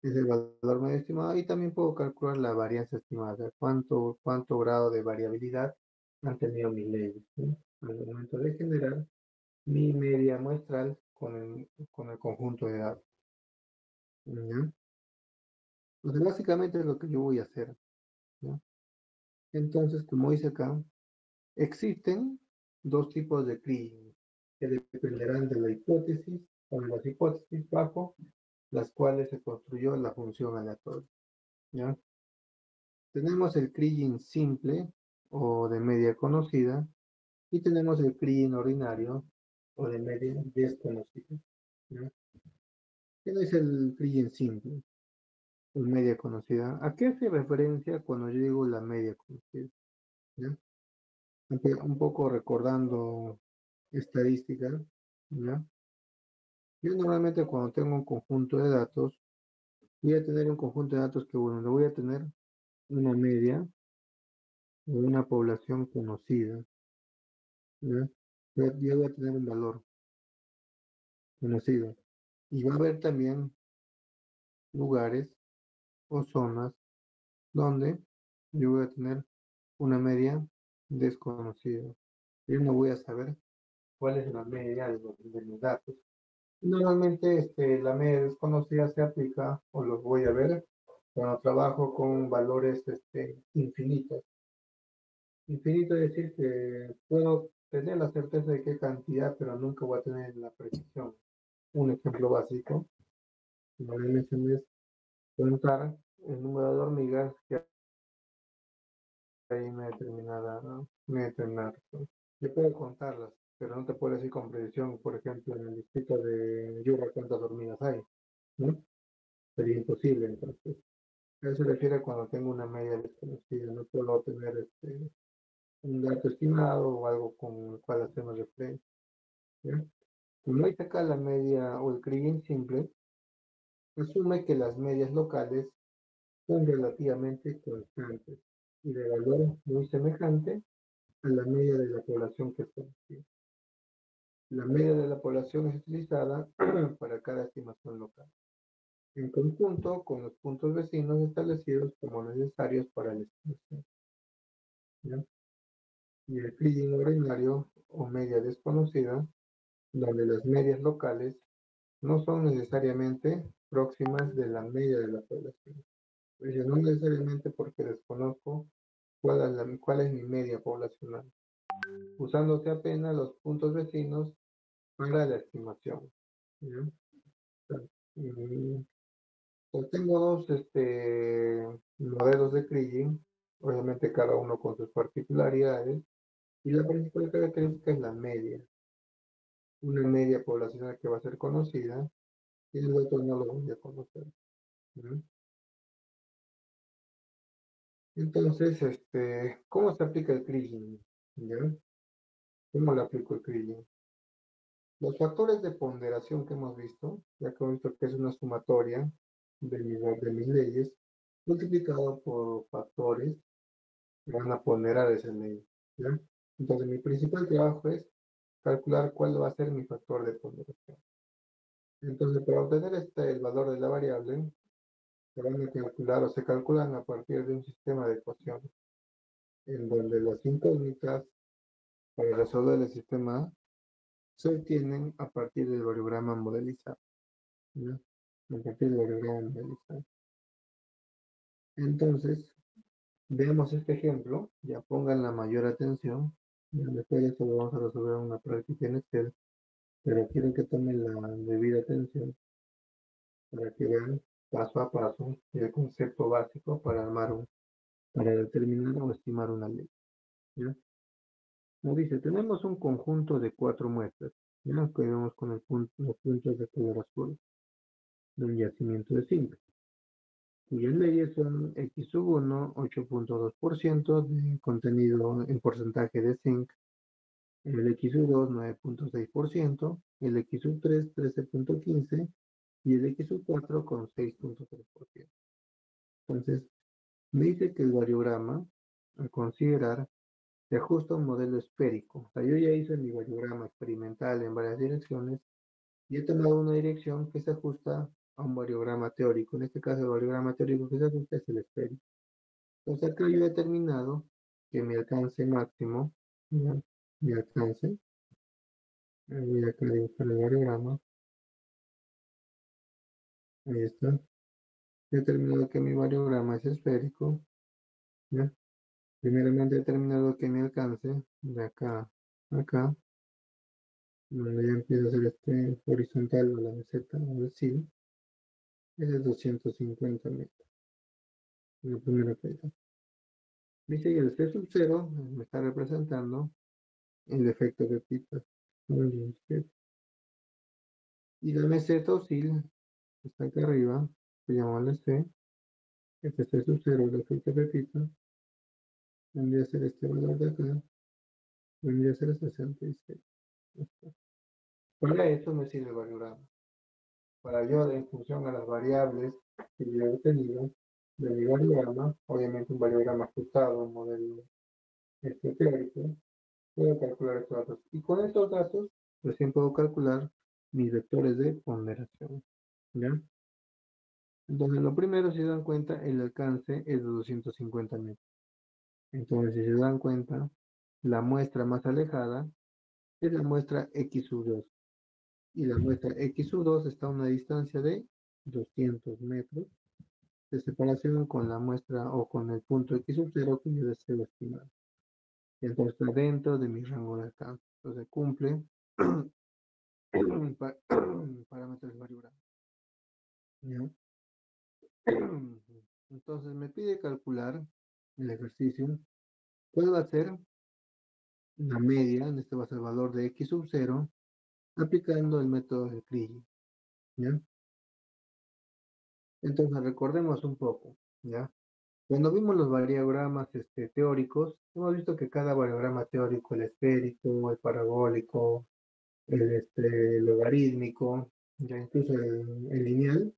Es el valor medio estimado y también puedo calcular la varianza estimada, cuánto grado de variabilidad han tenido mis leyes, ¿no?, al momento de generar mi media muestral con el conjunto de datos, ¿ya? Entonces, básicamente es lo que yo voy a hacer, ¿ya? Entonces, como dice acá, existen dos tipos de Kriging que dependerán de la hipótesis o de las hipótesis bajo las cuales se construyó la función aleatoria, ¿ya? Tenemos el Kriging simple o de media conocida y tenemos el Kriging ordinario o de media desconocida, ¿ya? ¿Qué es el Kriging simple o media conocida? ¿A qué hace referencia cuando yo digo la media conocida? ¿Ya? Un poco recordando estadística, ¿ya? Yo normalmente cuando tengo un conjunto de datos, voy a tener un conjunto de datos que, bueno, le voy a tener una media o una población conocida, ¿ya? Yo voy a tener un valor conocido. Y va a haber también lugares o zonas donde yo voy a tener una media desconocida. Yo no voy a saber cuál es la media de mis datos. Normalmente la media desconocida se aplica, o los voy a ver, cuando trabajo con valores infinitos. Infinito es decir que puedo tener la certeza de qué cantidad, pero nunca voy a tener la precisión. Un ejemplo básico, como le mencioné, es contar el número de hormigas que hay en una determinada, ¿no?, una determinada región. Yo puedo contarlas, pero no te puedo decir con precisión, por ejemplo, en el distrito de Yura cuántas hormigas hay, ¿no? Sería imposible, entonces. A eso se refiere cuando tengo una media desconocida, no puedo tener un dato estimado o algo con el cual hacemos referencia, ¿ya? Como dice acá la media o el Kriging simple, asume que las medias locales son relativamente constantes y de valor muy semejante a la media de la población que es conocida. La media de la población es utilizada para cada estimación local, en conjunto con los puntos vecinos establecidos como necesarios para la estimación, ¿ya? Y el Kriging ordinario o media desconocida, donde las medias locales no son necesariamente próximas de la media de la población. Pues no necesariamente porque desconozco cuál es mi media poblacional, usándose apenas los puntos vecinos para la estimación, ¿ya? Mm, pues tengo dos modelos de Kriging, obviamente cada uno con sus particularidades, y la principal característica es la media. Una media poblacional que va a ser conocida y el otro no lo voy a conocer, ¿no? Entonces, ¿cómo se aplica el Kriging? ¿Ya? ¿Cómo le aplico el Kriging? Los factores de ponderación que hemos visto, ya que hemos visto que es una sumatoria de mis leyes, multiplicado por factores que van a ponderar esa ley, ¿ya? Entonces, mi principal trabajo es calcular cuál va a ser mi factor de ponderación. Entonces, para obtener el valor de la variable, se van a calcular o se calculan a partir de un sistema de ecuaciones, en donde las incógnitas para resolver el sistema se obtienen a partir del variograma modelizado, ¿no? A partir del variograma modelizado. Entonces, veamos este ejemplo, ya pongan la mayor atención, ya después de esto lo vamos a resolver una práctica en Excel, pero quiero que tomen la debida atención para que vean paso a paso el concepto básico para para determinar o estimar una ley, ¿ya? Como dice, tenemos un conjunto de 4 muestras, ¿ya? Que vemos con los puntos de color azul de un yacimiento de zinc, cuyas leyes son X sub 1, 8.2% de contenido en porcentaje de zinc, el X sub 2, 9.6%, el X sub 3, 13.15% y el X sub 4 con 6.3%. Entonces, me dice que el variograma, al considerar, se ajusta a un modelo esférico. O sea, yo ya hice mi variograma experimental en varias direcciones y he tomado una dirección que se ajusta a un variograma teórico. En este caso, el variograma teórico que se ajusta es el esférico. Entonces, acá yo he determinado que mi alcance máximo, ¿ya? Mi alcance, voy acá a dibujar el variograma, ahí está. He determinado que mi variograma es esférico, ¿ya? Primeramente he determinado que mi alcance de acá a acá, donde ya empieza a ser este horizontal o la meseta o el SIL, es de 250 metros. La primera pesa. Dice que el C sub 0 me está representando el efecto Pepita. Y la meseta o SIL está acá arriba, se llama C. Este C sub 0, el efecto Pepita, vendría a ser este valor de acá, vendría a ser 66. Para eso me sirve el variograma. Para yo, en función a las variables que yo he obtenido de mi variograma, obviamente un variograma ajustado, un modelo teórico, puedo calcular estos datos. Y con estos datos, recién puedo calcular mis vectores de ponderación. ¿Ya? Entonces, lo primero, si se dan cuenta, el alcance es de 250 metros. Entonces, si se dan cuenta, la muestra más alejada es la muestra X sub 2. Y la muestra X sub 2 está a una distancia de 200 metros de separación con la muestra o con el punto X sub 0 que yo deseo estimar. Y entonces está dentro de mi rango de alcance. Entonces cumple parámetros variables. ¿Ya? Entonces me pide calcular el ejercicio. ¿Cuál va a ser la media? En este va a ser el valor de X sub 0 aplicando el método de Crilley. ¿Ya? Entonces recordemos un poco. ¿Ya? Cuando vimos los variogramas teóricos, hemos visto que cada variograma teórico, el esférico, el parabólico, el logarítmico, ya incluso el lineal,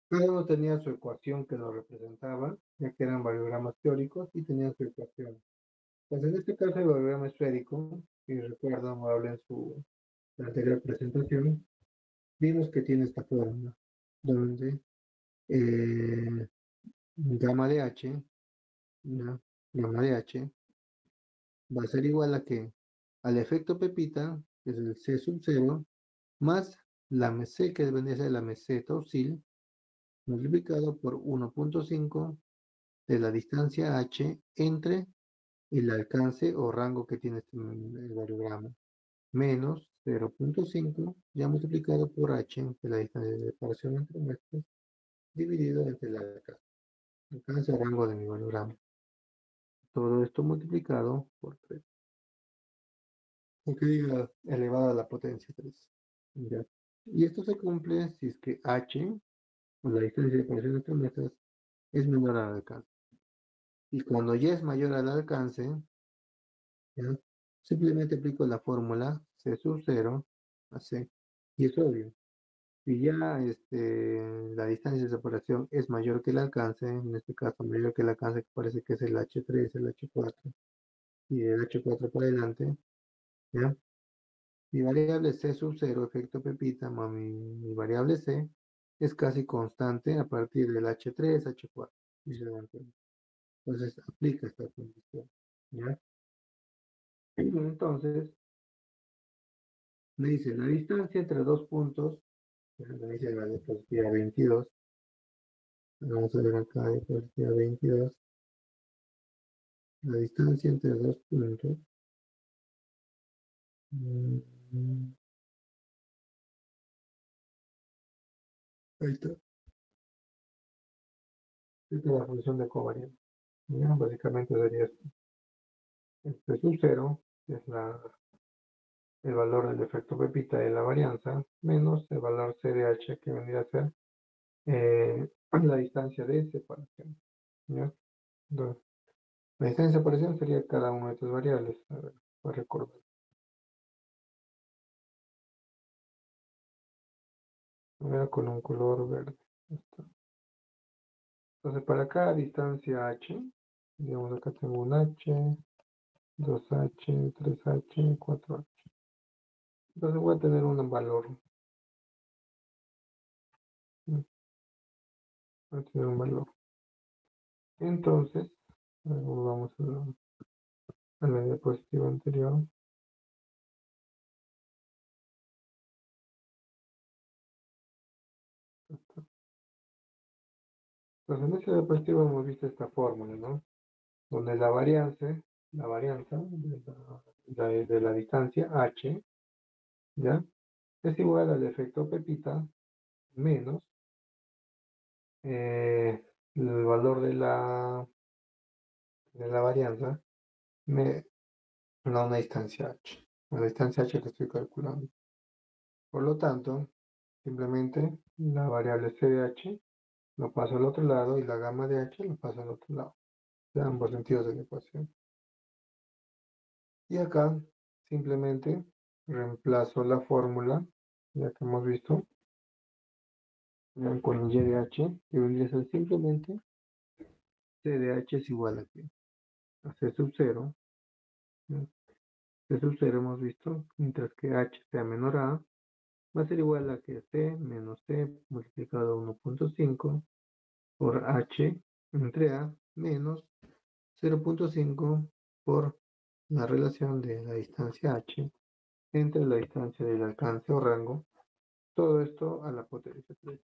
cada uno tenía su ecuación que lo representaba, ya que eran variogramas teóricos y tenían su ecuación. Entonces, en este caso, el variograma esférico, si recuerdan o hablan en su anterior presentación, vimos que tiene esta fórmula, donde eh, gamma de h, ¿no? Gamma de h va a ser igual a que al efecto Pepita, que es el C sub 0, más la meseta, que vendría a ser la meseta o SIL, multiplicado por 1.5 de la distancia h entre el alcance o rango que tiene el variograma, menos 0.5 ya multiplicado por h, que es la distancia de separación entre muestras, dividido entre el alcance o rango de mi variograma. Todo esto multiplicado por 3. Aunque diga elevado a la potencia 3. ¿Ya? Y esto se cumple si es que h, o la distancia de separación entre muestras, es menor al alcance. Y cuando ya es mayor al alcance, ¿ya? Simplemente aplico la fórmula C sub 0 a C. Y es obvio. Si ya la distancia de separación es mayor que el alcance, en este caso mayor que el alcance, que parece que es el H3, el H4, y el H4 para adelante, ¿ya? Mi variable C sub 0, efecto Pepita, más mi variable C, es casi constante a partir del H3, H4. Y se dan cuenta. Entonces, aplica esta condición. ¿Ya? Entonces, me dice la distancia entre dos puntos, me dice la diapositiva 22. Vamos a ver acá, diapositiva 22. La distancia entre dos puntos. mm, Ahí está. Esta es la función de covariante. ¿Ya? Básicamente sería esto. Este sub 0 es el valor del efecto Pepita de la varianza, menos el valor CDH que vendría a ser la distancia de separación. ¿Ya? Entonces, la distancia de separación sería cada una de estas variables. A ver, voy a recordar. Voy con un color verde. Está. Entonces, para cada distancia h, digamos acá tengo un h, 2h, 3h, 4h. Entonces voy a tener un valor. Voy a tener un valor. Entonces, vamos a la diapositiva anterior. Entonces, en esta diapositiva hemos visto esta fórmula, ¿no? Donde la varianza de la distancia h, ¿ya? Es igual al efecto Pepita menos el valor de la varianza no una distancia h. La distancia h que estoy calculando. Por lo tanto, simplemente la variable c de h lo paso al otro lado y la gamma de h lo paso al otro lado. De ambos sentidos de la ecuación. Y acá simplemente reemplazo la fórmula, ya que hemos visto, ya con y de h, que vendría a ser simplemente c de h es igual a c sub 0. C sub 0 hemos visto, mientras que h sea menor a, va a ser igual a que c menos c multiplicado a 1.5 por h entre a menos 0.5 por la relación de la distancia h entre la distancia del alcance o rango, todo esto a la potencia 3.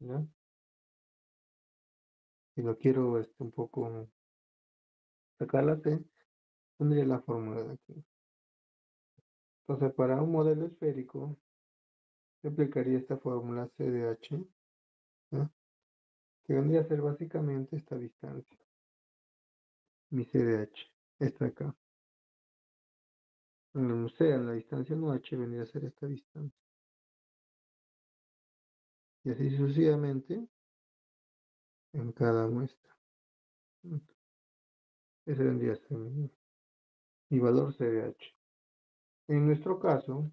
¿Ya? Si lo quiero un poco sacar la c, pondría la fórmula de aquí. Entonces, para un modelo esférico, se aplicaría esta fórmula c de h, ¿ya? Que vendría a ser básicamente esta distancia. Mi c de h, esta acá. O sea, la distancia no h vendría a ser esta distancia. Y así sucesivamente en cada muestra. Ese vendría a ser mi valor c de h. En nuestro caso,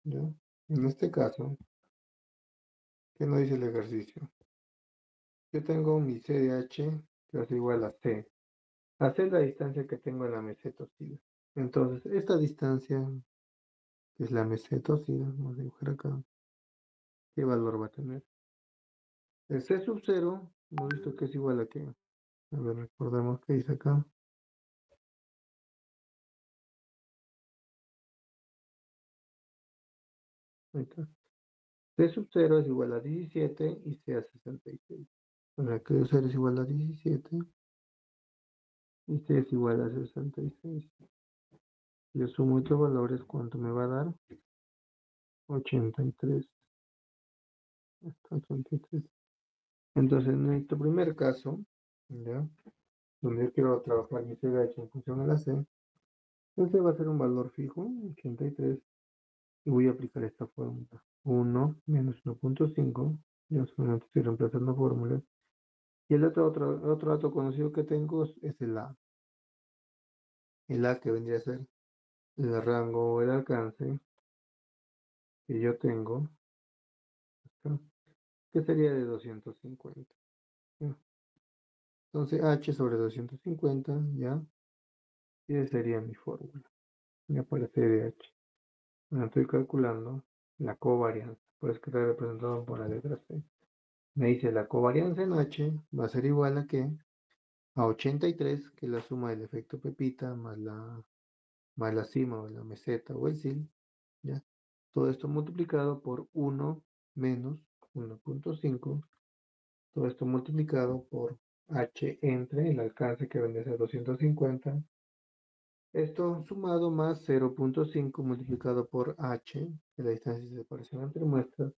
¿ya? En este caso, ¿qué nos dice el ejercicio? Yo tengo mi c de h que es igual a c. A c es la distancia que tengo en la meseta oscila. Entonces, esta distancia, que es la meseta oscila, vamos a dibujar acá, ¿qué valor va a tener? El c sub 0, hemos visto que es igual a qué. A ver, recordemos que dice acá. Ahí está. C sub 0 es igual a 17 y C a 66. O sea que 0 es igual a 17 y C es igual a 66. Yo sumo estos valores, ¿cuánto me va a dar? 83. 83. Entonces, en nuestro primer caso, ¿ya? Donde yo quiero trabajar mi CDH en función a la C, entonces va a ser un valor fijo, 83, y voy a aplicar esta fórmula. 1 menos 1.5, yo solamente estoy reemplazando fórmulas. Y el otro dato conocido que tengo es el A. El A que vendría a ser el rango o el alcance que yo tengo, ¿está? Que sería de 250. ¿Ya? Entonces H sobre 250, ¿ya? Y esa sería mi fórmula. Ya para CDH. Estoy calculando la covarianza, pues que está representado por la letra C. Me dice la covarianza en H va a ser igual a ¿qué? A 83, que es la suma del efecto Pepita más la cima o la meseta o el sil, ¿ya? Todo esto multiplicado por 1 menos 1.5, todo esto multiplicado por H entre el alcance que vendría a ser 250. Esto sumado más 0.5 multiplicado por H, que es la distancia de separación entre muestras,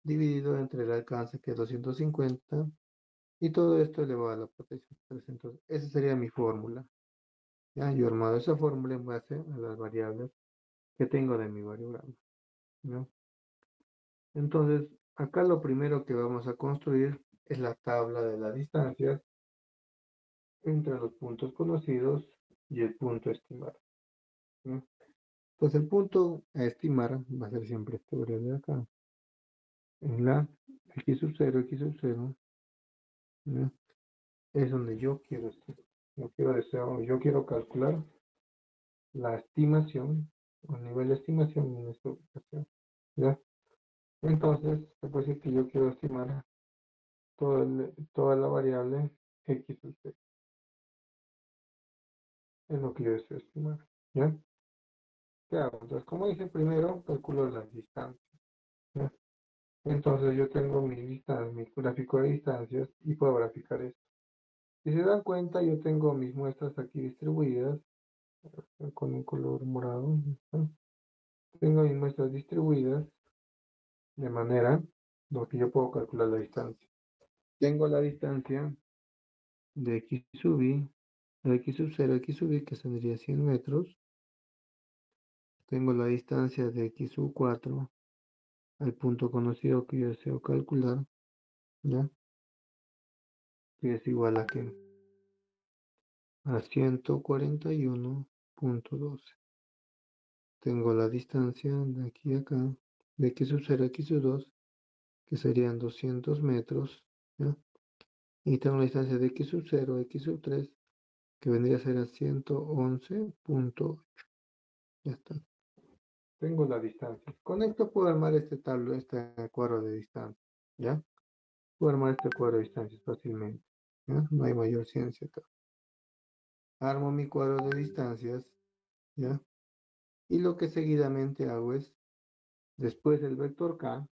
dividido entre el alcance que es 250, y todo esto elevado a la potencia 3. Entonces, esa sería mi fórmula. Ya, yo he armado esa fórmula en base a las variables que tengo de mi variograma, ¿no? Entonces, acá lo primero que vamos a construir es la tabla de las distancias entre los puntos conocidos y el punto estimado, ¿no? Pues el punto a estimar va a ser siempre este valor de acá, en la x sub 0, ¿no? Es donde yo quiero estar. Yo quiero calcular la estimación, o el nivel de estimación en esta ubicación, ¿ya? Entonces, se puede decir que yo quiero estimar toda la variable x sub 0. Es lo que yo deseo estimar, ¿ya? ¿Qué hago? Entonces, como dije, primero calculo las distancias, ¿ya? Entonces, yo tengo mi gráfico de distancias y puedo graficar esto. Si se dan cuenta, yo tengo mis muestras aquí distribuidas con un color morado. ¿No? Tengo mis muestras distribuidas de manera lo que yo puedo calcular la distancia. Tengo la distancia de x sub i, de x sub 0, x sub i, que tendría 100 metros. Tengo la distancia de x sub 4 al punto conocido que yo deseo calcular, ¿ya? Que es igual a que a 141.12. Tengo la distancia de aquí a acá, de x sub 0 a x sub 2, que serían 200 metros, ¿ya? Y tengo la distancia de x sub 0 a x sub 3, que vendría a ser a 111.8. Ya está. Tengo la distancia. Con esto puedo armar este cuadro de distancia, ¿ya? Puedo armar este cuadro de distancias fácilmente, ¿ya? No hay mayor ciencia acá. Armo mi cuadro de distancias, ¿ya? Y lo que seguidamente hago es, después del vector k,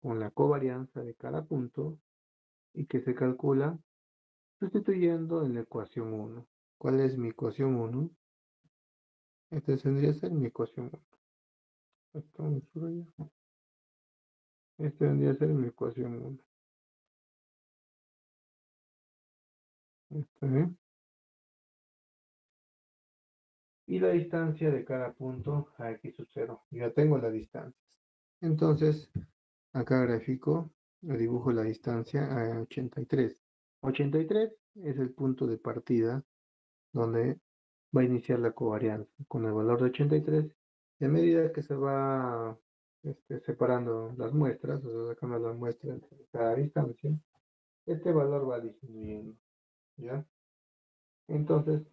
con la covarianza de cada punto, y que se calcula sustituyendo en la ecuación 1. ¿Cuál es mi ecuación 1? Esta tendría que ser mi ecuación 1. Esta vendría a ser mi ecuación 1. Y la distancia de cada punto a x sub 0. Ya tengo las distancias. Entonces, acá grafico, dibujo la distancia a 83. 83 es el punto de partida donde va a iniciar la covarianza con el valor de 83. Y a medida que se va separando las muestras, o sea, sacando las muestras de cada distancia, este valor va disminuyendo, ¿ya? Entonces,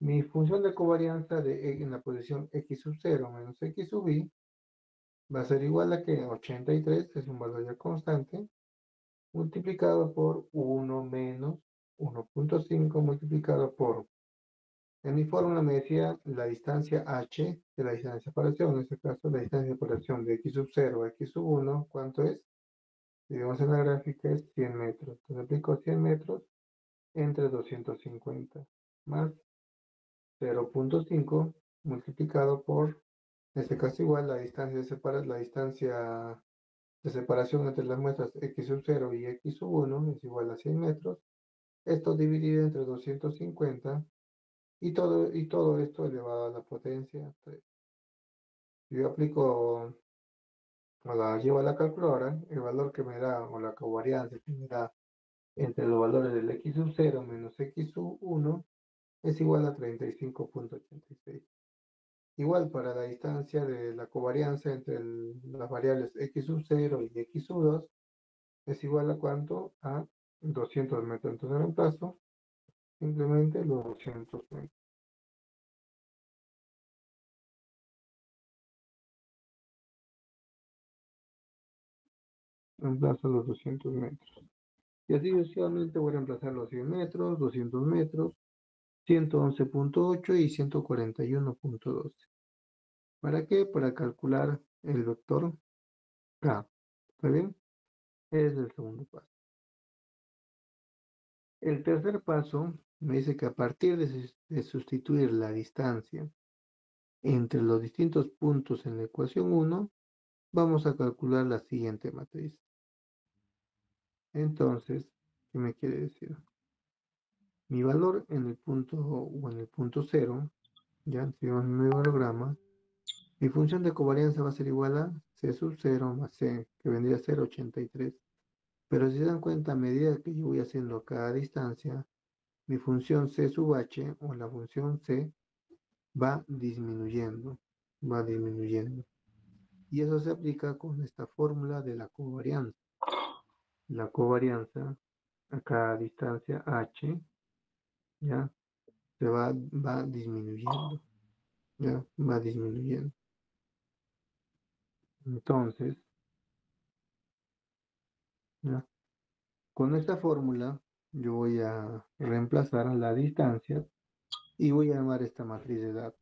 mi función de covarianza en la posición x sub 0 menos x sub i va a ser igual a que 83, es un valor ya constante, multiplicado por 1 menos 1.5 multiplicado por, en mi fórmula me decía la distancia h de la distancia de separación, en este caso la distancia de separación de x sub 0 a x sub 1, ¿cuánto es? Si vemos en la gráfica es 100 metros. Entonces aplico 100 metros entre 250 más 0.5 multiplicado por, en este caso igual, la distancia de separación entre las muestras x sub 0 y x sub 1 es igual a 100 metros. Esto dividido entre 250 y todo esto elevado a la potencia 3. Yo aplico, o la llevo a la calculadora, el valor que me da, o la covarianza que me da entre los valores del x sub 0 menos x sub 1 es igual a 35.86. Igual para la distancia de la covarianza entre las variables x sub 0 y x sub 2 es igual a cuánto? A 200 metros. Entonces reemplazo simplemente los 200 metros. reemplazo los 200 metros. Y así sucesivamente voy a reemplazar los 100 metros, 200 metros, 111.8 y 141.12. ¿Para qué? Para calcular el vector K. ¿Está bien? Es el segundo paso. El tercer paso me dice que a partir de sustituir la distancia entre los distintos puntos en la ecuación 1, vamos a calcular la siguiente matriz. Entonces, ¿qué me quiere decir? Mi valor en el punto o en el punto 0, ya si vemos mi valograma, mi función de covarianza va a ser igual a C sub 0 más C, que vendría a ser 83. Pero si se dan cuenta, a medida que yo voy haciendo cada distancia, mi función C sub h o la función C va disminuyendo, va disminuyendo. Y eso se aplica con esta fórmula de la covarianza. La covarianza a cada distancia h, ya, va disminuyendo, ya, va disminuyendo. Entonces, ya, con esta fórmula yo voy a reemplazar la distancia y voy a llamar esta matriz de datos.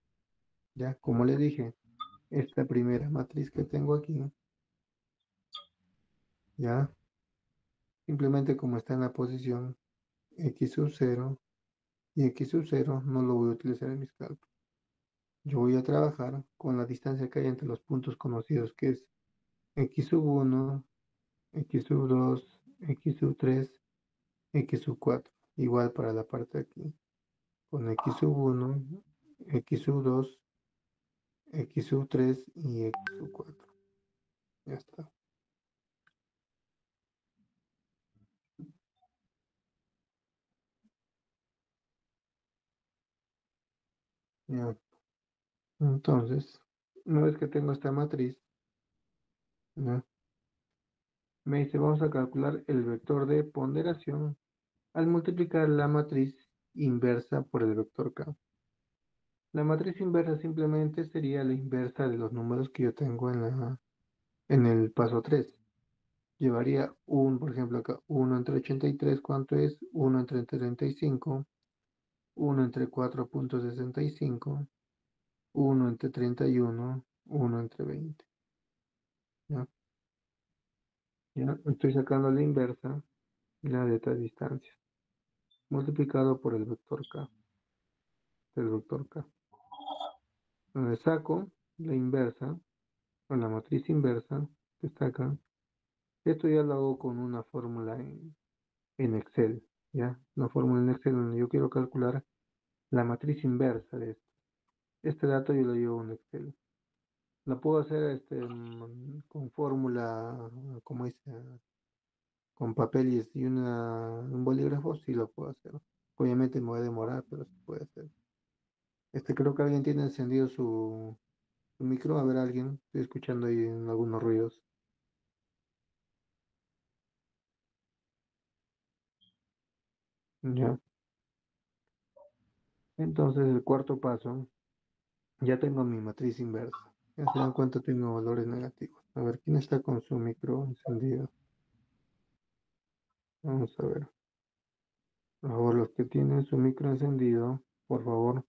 Ya, como les dije, esta primera matriz que tengo aquí, ya, simplemente como está en la posición x sub 0 y x sub 0 no lo voy a utilizar en mis cálculos. Yo voy a trabajar con la distancia que hay entre los puntos conocidos, que es x sub 1, x sub 2, x sub 3, x sub 4. Igual para la parte de aquí, con x sub 1, x sub 2, x sub 3 y x sub 4. Ya está. Ya. Entonces, una vez que tengo esta matriz, ¿no? Me dice, vamos a calcular el vector de ponderación al multiplicar la matriz inversa por el vector K. La matriz inversa simplemente sería la inversa de los números que yo tengo en el paso 3. Llevaría por ejemplo, acá 1 entre 83, ¿cuánto es? 1 entre 35, 1 entre 4.65, 1 entre 31, 1 entre 20. ¿Ya? ¿Ya? Estoy sacando la inversa, la de esta distancia, multiplicado por el vector K. El vector K. Donde saco la inversa, o la matriz inversa, que está acá. Esto ya lo hago con una fórmula en Excel, ¿ya? Una fórmula en Excel donde yo quiero calcular la matriz inversa de esto. Este dato yo lo llevo en Excel. La puedo hacer con fórmula, como dice, con papel y un bolígrafo, sí lo puedo hacer. Obviamente me voy a demorar, pero se puede hacer. Creo que alguien tiene encendido su micro. A ver, alguien, estoy escuchando ahí algunos ruidos. Ya. Entonces, el cuarto paso, ya tengo mi matriz inversa. Ya se dan cuenta, tengo valores negativos. A ver, ¿quién está con su micro encendido? Vamos a ver. Por favor, los que tienen su micro encendido, por favor,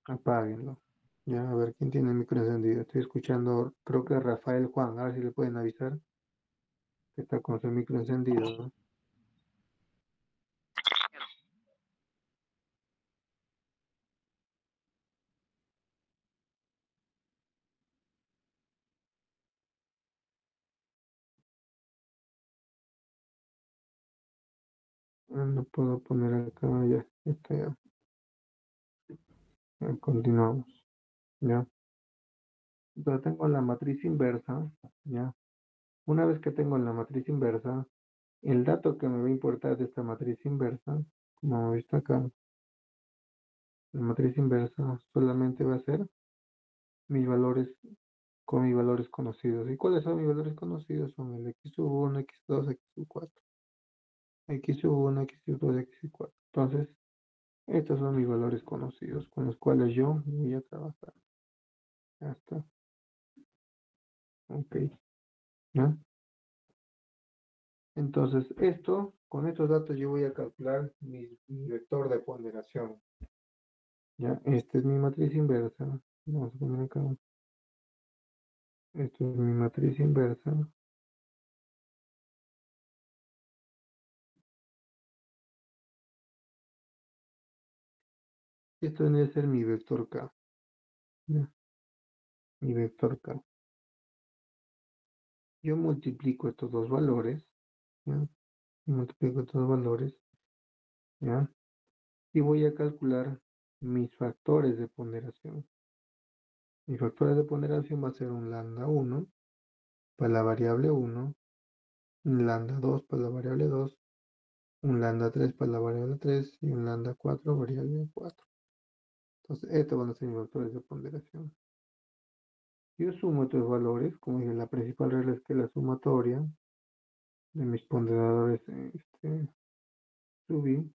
apáguenlo. Ya, a ver, ¿quién tiene el micro encendido? Estoy escuchando, creo que Rafael Juan. A ver si le pueden avisar que está con su micro encendido. No puedo poner acá, ya, está ya. Continuamos, ¿ya? Entonces tengo la matriz inversa, ¿ya? Una vez que tengo la matriz inversa, el dato que me va a importar de esta matriz inversa, como hemos visto acá, la matriz inversa solamente va a ser mis valores con mis valores conocidos. ¿Y cuáles son mis valores conocidos? Son el x sub 1, x 2, x sub 4. X sub 1, x sub 2, x sub 4. Entonces, estos son mis valores conocidos con los cuales yo voy a trabajar. Ya está. Ok. ¿Ya? Entonces, con estos datos yo voy a calcular mi vector de ponderación. Ya, esta es mi matriz inversa. Vamos a poner acá. Esto es mi matriz inversa. Esto debe ser mi vector K. ¿Ya? Mi vector K. Yo multiplico estos dos valores. ¿Ya? Multiplico estos valores. ¿Ya? Y voy a calcular mis factores de ponderación. Mis factores de ponderación va a ser un lambda 1 para la variable 1, un lambda 2 para la variable 2, un lambda 3 para la variable 3 y un lambda 4 variable 4. Entonces, estos van a ser mis factores de ponderación. Yo sumo estos valores, como dije, la principal regla es que la sumatoria de mis ponderadores sub i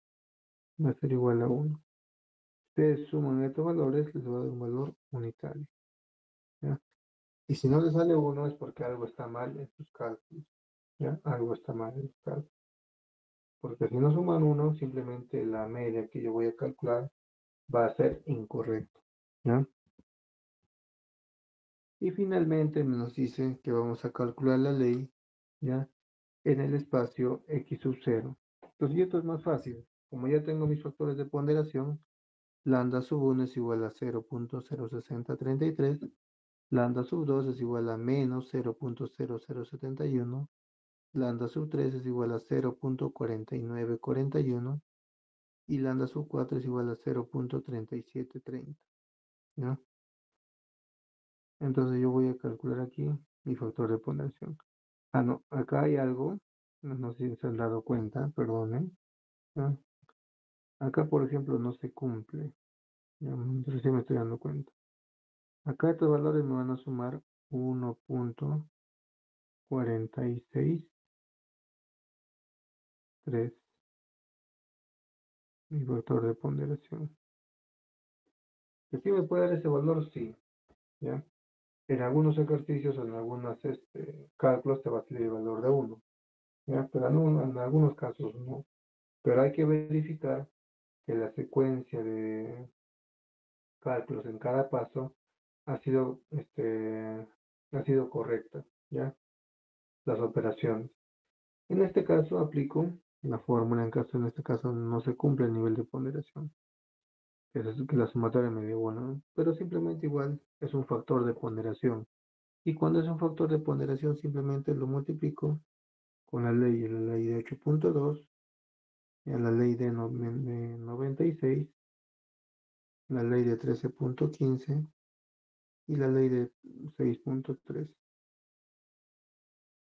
va a ser igual a 1. Ustedes suman estos valores, les va a dar un valor unitario. ¿Ya? Y si no les sale 1 es porque algo está mal en sus cálculos. ¿Ya? Algo está mal en los cálculos. Porque si no suman 1, simplemente la media que yo voy a calcular va a ser incorrecto. ¿Ya? Y finalmente nos dice que vamos a calcular la ley, ¿ya? En el espacio x sub 0. Entonces, y esto es más fácil. Como ya tengo mis factores de ponderación, lambda sub 1 es igual a 0.06033, lambda sub 2 es igual a menos 0.0071, lambda sub 3 es igual a 0.4941 y lambda sub 4 es igual a 0.3730. ¿Ya? Entonces yo voy a calcular aquí mi factor de ponderación. Ah, no, acá hay algo, no sé si se han dado cuenta, perdonen. ¿Ya? Acá, por ejemplo, no se cumple. Ya, recién me estoy dando cuenta. Acá estos valores me van a sumar 1.463, mi factor de ponderación. ¿Que sí me puede dar ese valor? Sí. ¿Ya? En algunos ejercicios, en algunos cálculos te va a salir el valor de 1. ¿Ya? Pero en algunos casos no. Pero hay que verificar que la secuencia de cálculos en cada paso ha sido, ha sido correcta, ¿ya? Las operaciones. En este caso aplico la fórmula en este caso no se cumple el nivel de ponderación, que es que la sumatoria me dio bueno, pero simplemente igual es un factor de ponderación. Y cuando es un factor de ponderación simplemente lo multiplico con la ley de 8.2, la ley de 96, la ley de 13.15 y la ley de 6.3.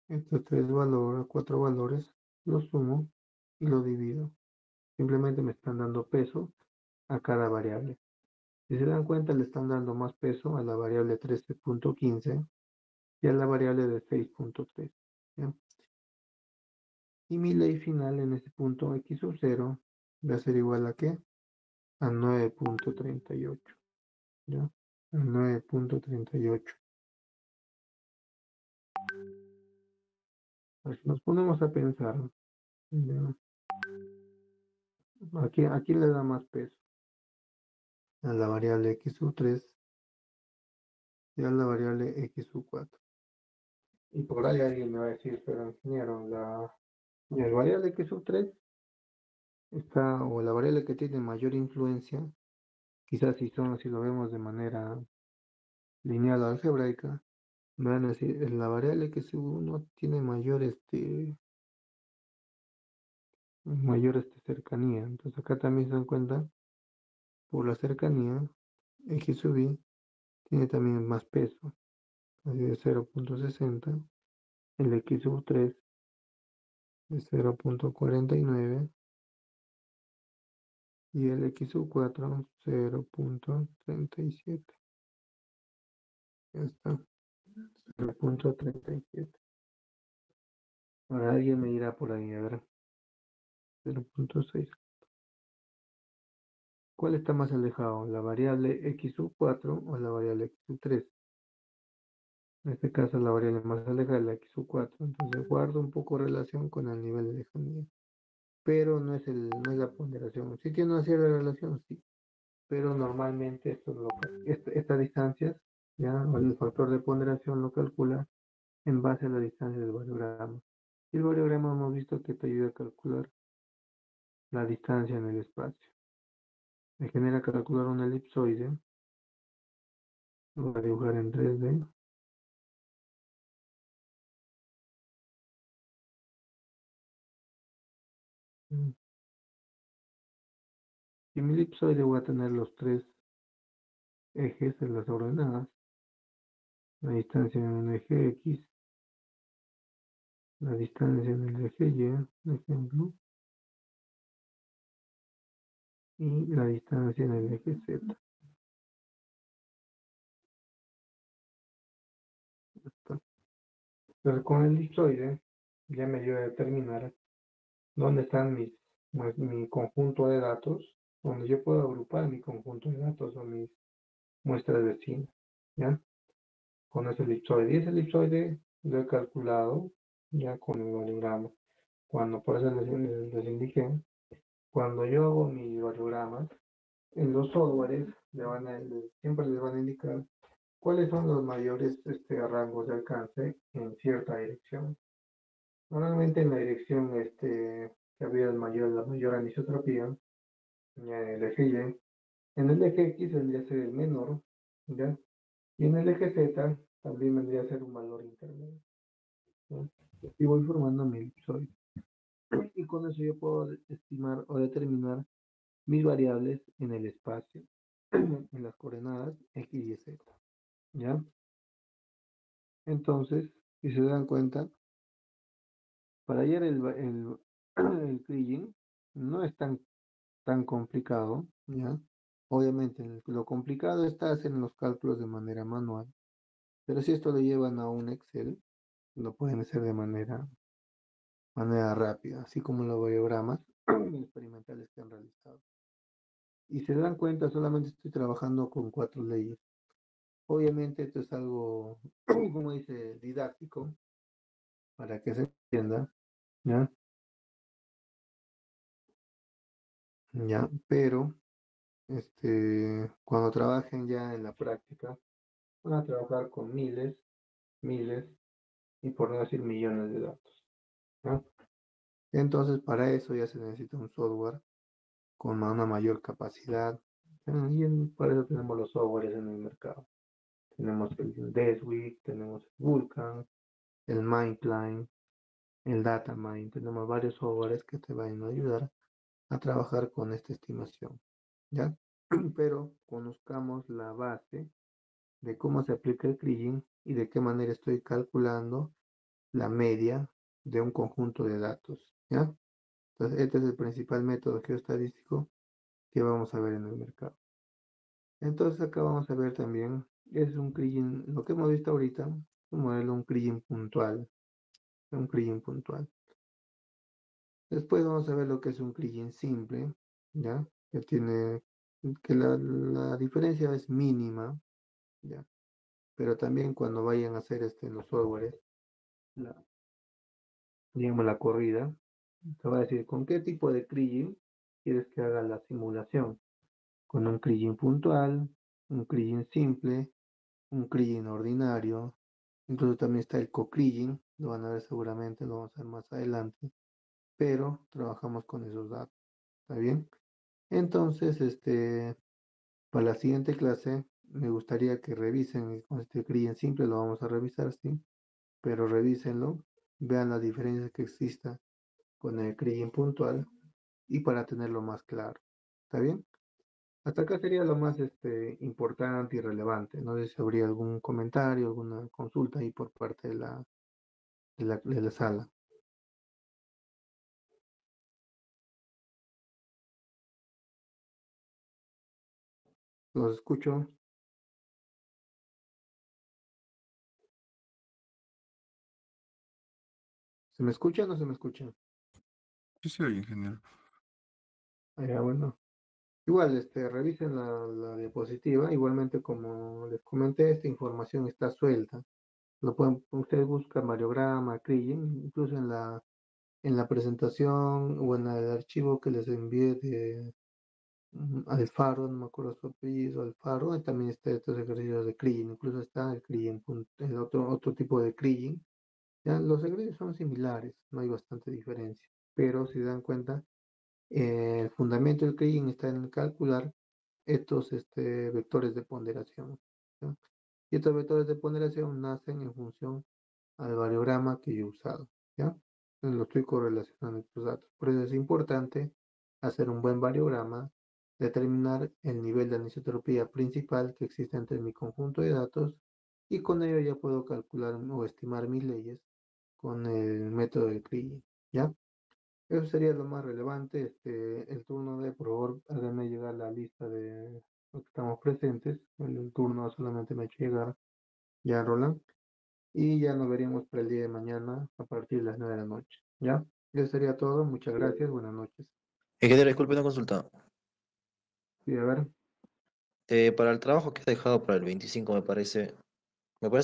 Estos cuatro valores, los sumo y los divido. Simplemente me están dando peso a cada variable. Si se dan cuenta, le están dando más peso a la variable 13.15 y a la variable de 6.3. ¿Ya? Y mi ley final en este punto x sub 0 va a ser igual a ¿qué? A 9.38. ¿Ya? A 9.38. Si nos ponemos a pensar, ¿ya? Aquí le da más peso a la variable x sub 3 y a la variable x sub 4. Y por ahí alguien me va a decir, pero ingeniero, la variable x sub 3 está, o la variable que tiene mayor influencia, quizás si lo vemos de manera lineal o algebraica, me van a decir, la variable x sub 1 tiene mayor cercanía. Entonces acá también se dan cuenta, por la cercanía, x sub y tiene también más peso, así de 0.60, el x sub 3 de 0.49 y el x sub 4 0.37. Ya está, 0.37. Ahora alguien me dirá por ahí, a ver, 0.6. ¿Cuál está más alejado? ¿La variable x sub 4 o la variable x sub 3? En este caso la variable más alejada es la XU4, entonces guardo un poco relación con el nivel de lejanía, pero no es la ponderación. Sí tiene una cierta relación, sí, pero normalmente estas distancias, ya, el factor de ponderación lo calcula en base a la distancia del variograma. Y el variograma hemos visto que te ayuda a calcular la distancia en el espacio. Me genera calcular un elipsoide, lo voy a dibujar en 3D. Y mi elipsoide voy a tener los tres ejes de las ordenadas, la distancia en un eje X, la distancia en el eje Y, por ejemplo, y la distancia en el eje Z. Entonces con el elipsoide ya me ayuda a determinar dónde están mi conjunto de datos, donde yo puedo agrupar mi conjunto de datos o mis muestras vecinas, ¿ya? Con ese elipsoide. Y ese elipsoide lo he calculado ya con el variograma. Cuando, por eso les indiqué, cuando yo hago mis variogramas, en los softwares siempre les van a indicar cuáles son los mayores rangos de alcance en cierta dirección. Normalmente en la dirección que había la mayor anisotropía, ya en el eje Y, en el eje X vendría a ser el menor, ¿ya? Y en el eje Z también vendría a ser un valor intermedio, ¿ya? Y voy formando mi elipsoide. Y con eso yo puedo estimar o determinar mis variables en el espacio, en las coordenadas X y Z, ¿ya? Entonces, si se dan cuenta, para hallar el kriging no es tan complicado, ¿ya? Obviamente, lo complicado está hacer los cálculos de manera manual, pero si esto lo llevan a un Excel, lo pueden hacer de manera rápida, así como los variogramas experimentales que han realizado. Y se dan cuenta, solamente estoy trabajando con 4 leyes. Obviamente esto es algo, como dice, didáctico, para que se entienda, ¿ya? ¿Ya? Pero, cuando trabajen ya en la práctica, van a trabajar con miles, y por no decir millones de datos, ¿ya? Entonces, para eso ya se necesita un software con una mayor capacidad, para eso tenemos los softwares en el mercado. Tenemos el Deswik, tenemos el Vulkan, el Mindplan, el Datamine, tenemos varios softwares que te van a ayudar a trabajar con esta estimación, ¿ya? Pero conozcamos la base de cómo se aplica el kriging y de qué manera estoy calculando la media de un conjunto de datos, ¿ya? Entonces, este es el principal método geoestadístico que vamos a ver en el mercado. Entonces, acá vamos a ver también, es un kriging, lo que hemos visto ahorita, un modelo, un kriging puntual, un kriging puntual. Después vamos a ver lo que es un kriging simple, ¿ya? Que la diferencia es mínima, ¿ya? Pero también cuando vayan a hacer los softwares, la, digamos la corrida, te va a decir con qué tipo de kriging quieres que haga la simulación. Con un kriging puntual, un kriging simple, un kriging ordinario. Incluso también está el co-kriging, lo van a ver seguramente, lo vamos a ver más adelante, pero trabajamos con esos datos, ¿está bien? Entonces, para la siguiente clase me gustaría que revisen con este kriging simple, lo vamos a revisar, sí, pero revísenlo, vean la diferencia que exista con el kriging puntual y para tenerlo más claro, ¿está bien? Hasta acá sería lo más importante y relevante. No sé si habría algún comentario, alguna consulta ahí por parte de la sala. Los escucho. ¿Se me escucha o no se me escucha? Sí, se oye, ingeniero. Ya, bueno. Igual, revisen la diapositiva. Igualmente, como les comenté, esta información está suelta. Ustedes buscan variograma, Kriging, incluso en la presentación o en el archivo que les envié de Alfaro, no me acuerdo su apellido, Alfaro, y también está estos ejercicios de Kriging, incluso está el Kriging, el otro tipo de Kriging. Ya, los ejercicios son similares, no hay bastante diferencia, pero si se dan cuenta, el fundamento del Kriging está en calcular estos vectores de ponderación, ¿ya? Y estos vectores de ponderación nacen en función al variograma que yo he usado, ¿ya? Entonces lo estoy correlacionando estos datos. Por eso es importante hacer un buen variograma, determinar el nivel de anisotropía principal que existe entre mi conjunto de datos y con ello ya puedo calcular o estimar mis leyes con el método de Kriging, ¿ya? Eso sería lo más relevante. El turno de, por favor, háganme llegar la lista de los que estamos presentes. El turno solamente me ha hecho llegar ya, Roland. Y ya nos veríamos para el día de mañana a partir de las 9 de la noche. ¿Ya? Eso sería todo. Muchas gracias. Buenas noches. Ingeniero, disculpe una consulta. Sí, a ver. Para el trabajo que ha dejado para el 25, me parece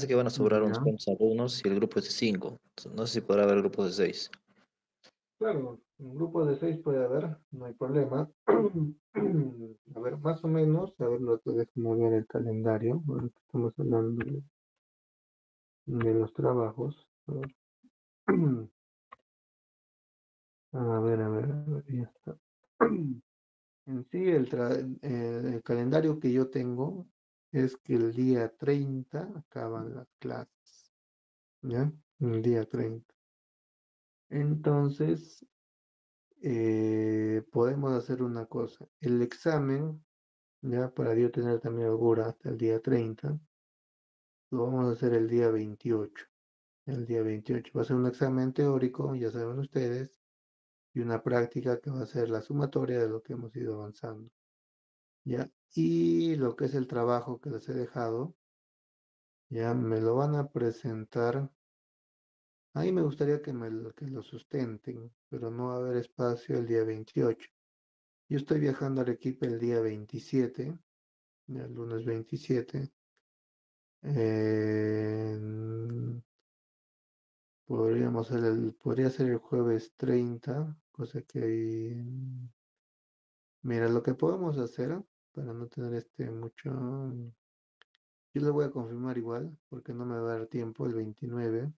que van a sobrar unos Ya. cuantos alumnos y el grupo es de 5. No sé si podrá haber grupos de 6. Claro, un grupo de 6 puede haber, no hay problema. A ver, más o menos, a ver, déjame ver el calendario. Bueno, estamos hablando de los trabajos. A ver. A ver, ya está. En sí, el calendario que yo tengo es que el día 30 acaban las clases, ¿ya? El día 30. Entonces, podemos hacer una cosa. El examen, ya para yo tener también holgura hasta el día 30, lo vamos a hacer el día 28. El día 28 va a ser un examen teórico, ya saben ustedes, y una práctica que va a ser la sumatoria de lo que hemos ido avanzando. ¿Ya? Y lo que es el trabajo que les he dejado, ya me lo van a presentar. Ahí me gustaría que lo sustenten, pero no va a haber espacio el día 28. Yo estoy viajando a Arequipa el día 27, ya el lunes 27. Eh, podría ser el jueves 30, cosa que ahí. Mira, lo que podemos hacer para no tener mucho. Yo le voy a confirmar igual, porque no me va a dar tiempo el 29.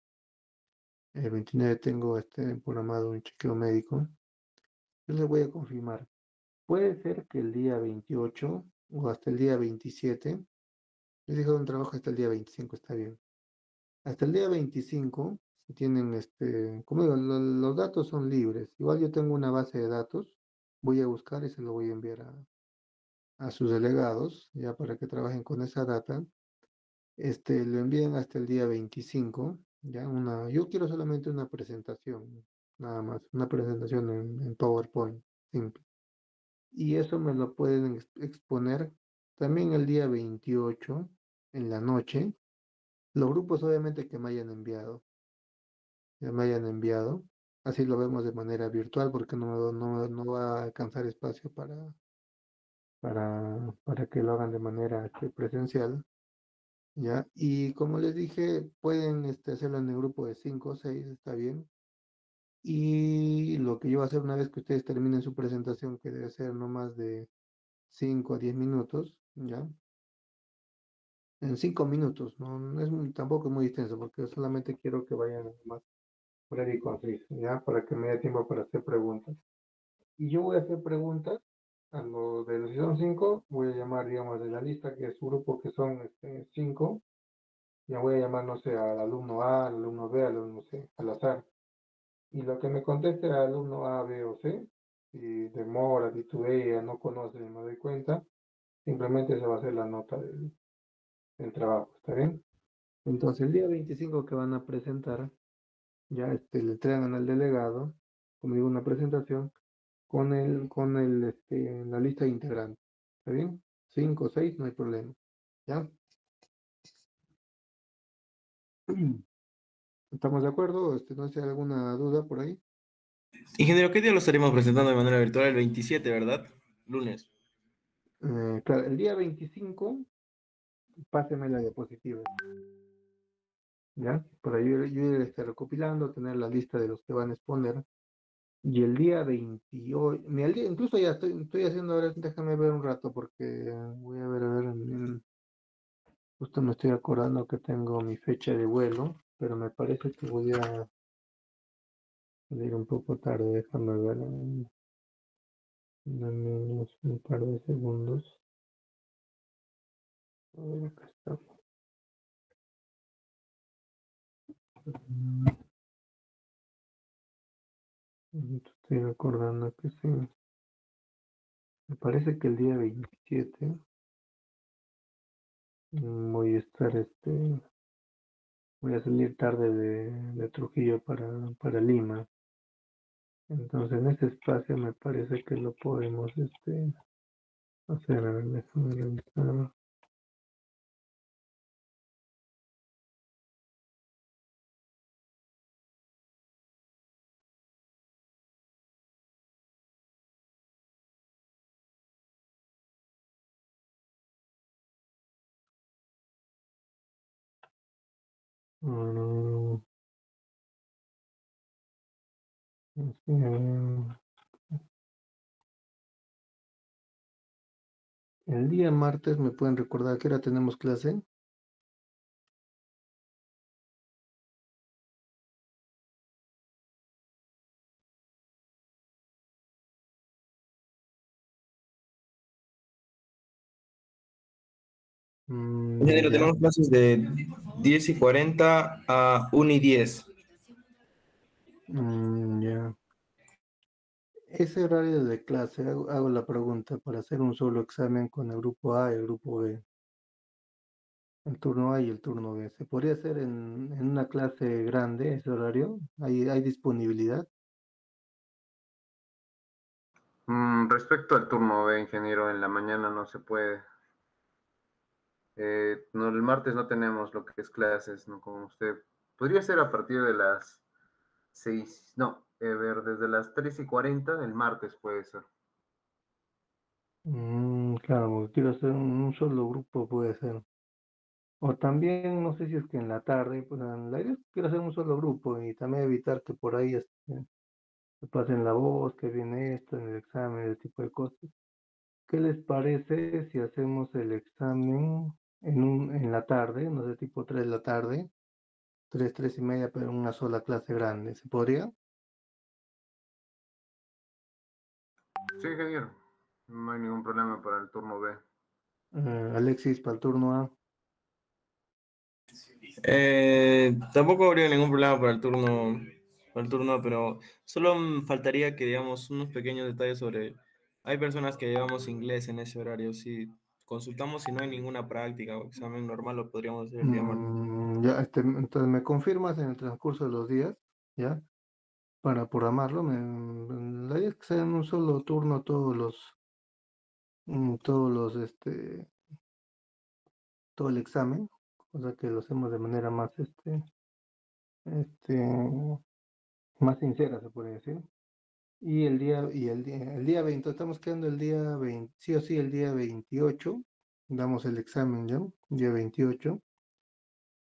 El 29 tengo programado un chequeo médico. Yo le voy a confirmar. Puede ser que el día 28 o hasta el día 27. Les dejo un trabajo hasta el día 25, está bien. Hasta el día 25, si tienen como digo, los datos son libres. Igual yo tengo una base de datos. Voy a buscar y se lo voy a enviar a sus delegados, ya para que trabajen con esa data. Lo envían hasta el día 25, ya yo quiero solamente una presentación, nada más, una presentación en PowerPoint, simple. Y eso me lo pueden exponer también el día 28 en la noche. Los grupos obviamente que me hayan enviado, así lo vemos de manera virtual porque no va a alcanzar espacio para que lo hagan de manera presencial. ¿Ya? Y como les dije, pueden hacerlo en el grupo de 5 o 6, está bien. Y lo que yo voy a hacer una vez que ustedes terminen su presentación, que debe ser no más de 5 a 10 minutos, ¿ya? En 5 minutos, no es tampoco es muy extenso, porque solamente quiero que vayan más breve y conciso, ¿ya? Para que me dé tiempo para hacer preguntas. Y yo voy a hacer preguntas a los de los que son 5, voy a llamar, digamos, de la lista, que es su grupo, que son 5. Ya voy a llamar, no sé, al alumno A, al alumno B, al alumno C, al azar. Y lo que me conteste el alumno A, B o C, si demora, titubea, no conoce, no me doy cuenta, simplemente se va a hacer la nota del trabajo, ¿está bien? Entonces el día 25 que van a presentar, ya le entregan al delegado, como digo, una presentación con la lista de integrantes, ¿está bien? 5 o 6, no hay problema, ¿ya? ¿Estamos de acuerdo? ¿No sé alguna duda por ahí? Ingeniero, ¿qué día lo estaremos presentando de manera virtual? El 27, ¿verdad? Lunes. Claro, el día 25, páseme la diapositiva. ¿ya? Para yo ir recopilando, tener la lista de los que van a exponer. Y el día 28, mira, incluso ya estoy haciendo ahora, déjame ver un rato porque voy a ver, justo me estoy acordando que tengo mi fecha de vuelo, pero me parece que voy a salir un poco tarde, déjame ver, dame un par de segundos. A ver, acá está. Estoy recordando que sí, me parece que el día 27 voy a estar, voy a salir tarde de Trujillo para Lima. Entonces en ese espacio me parece que lo podemos hacer. A ver, déjame revisar. Mm, eh, el día martes me pueden recordar a qué hora tenemos clase. Ingeniero, Ya. tenemos clases de 10:40 a 1:10. Ya. Ese horario de clase, hago la pregunta para hacer un solo examen con el grupo A y el grupo B. El turno A y el turno B. ¿Se podría hacer en una clase grande ese horario? ¿Hay disponibilidad? Respecto al turno B, ingeniero, en la mañana no se puede. No, el martes no tenemos lo que es clases, ¿no? Como usted. Podría ser a partir de las 6, no, ver, desde las 3:40 del martes puede ser. Claro, porque quiero hacer un solo grupo, puede ser. O también, no sé si es que en la tarde, pues en la idea es que quiero hacer un solo grupo y también evitar que por ahí se pasen la voz, que viene esto en el examen, ese tipo de cosas. ¿Qué les parece si hacemos el examen en la tarde, no sé, tipo 3 de la tarde, 3 y media, pero en una sola clase grande? ¿Se podría? Sí, ingeniero, no hay ningún problema para el turno B. Alexis, para el turno A. Tampoco habría ningún problema para el turno, pero solo faltaría que digamos unos pequeños detalles sobre. Hay personas que llevamos inglés en ese horario. Si consultamos si no hay ninguna práctica o examen normal, lo podríamos hacer el día martes. Ya, entonces me confirmas en el transcurso de los días, ¿ya? Para programarlo. La idea es que sea en un solo turno todo el examen, cosa que lo hacemos de manera más, este, más sincera, se puede decir. Y el día 20, estamos quedando el día 20, sí o sí, el día 28, damos el examen ya, día 28.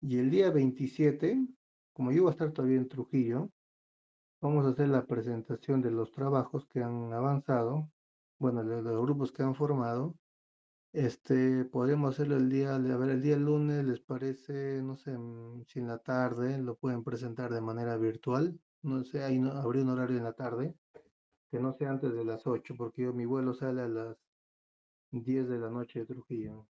Y el día 27, como yo voy a estar todavía en Trujillo, vamos a hacer la presentación de los trabajos que han avanzado, bueno, de los grupos que han formado. Podríamos hacerlo a ver, el día lunes, ¿les parece? No sé, si en la tarde lo pueden presentar de manera virtual. No sé, ahí no, habría un horario en la tarde, que no sea antes de las 8 porque mi vuelo sale a las 10 de la noche de Trujillo.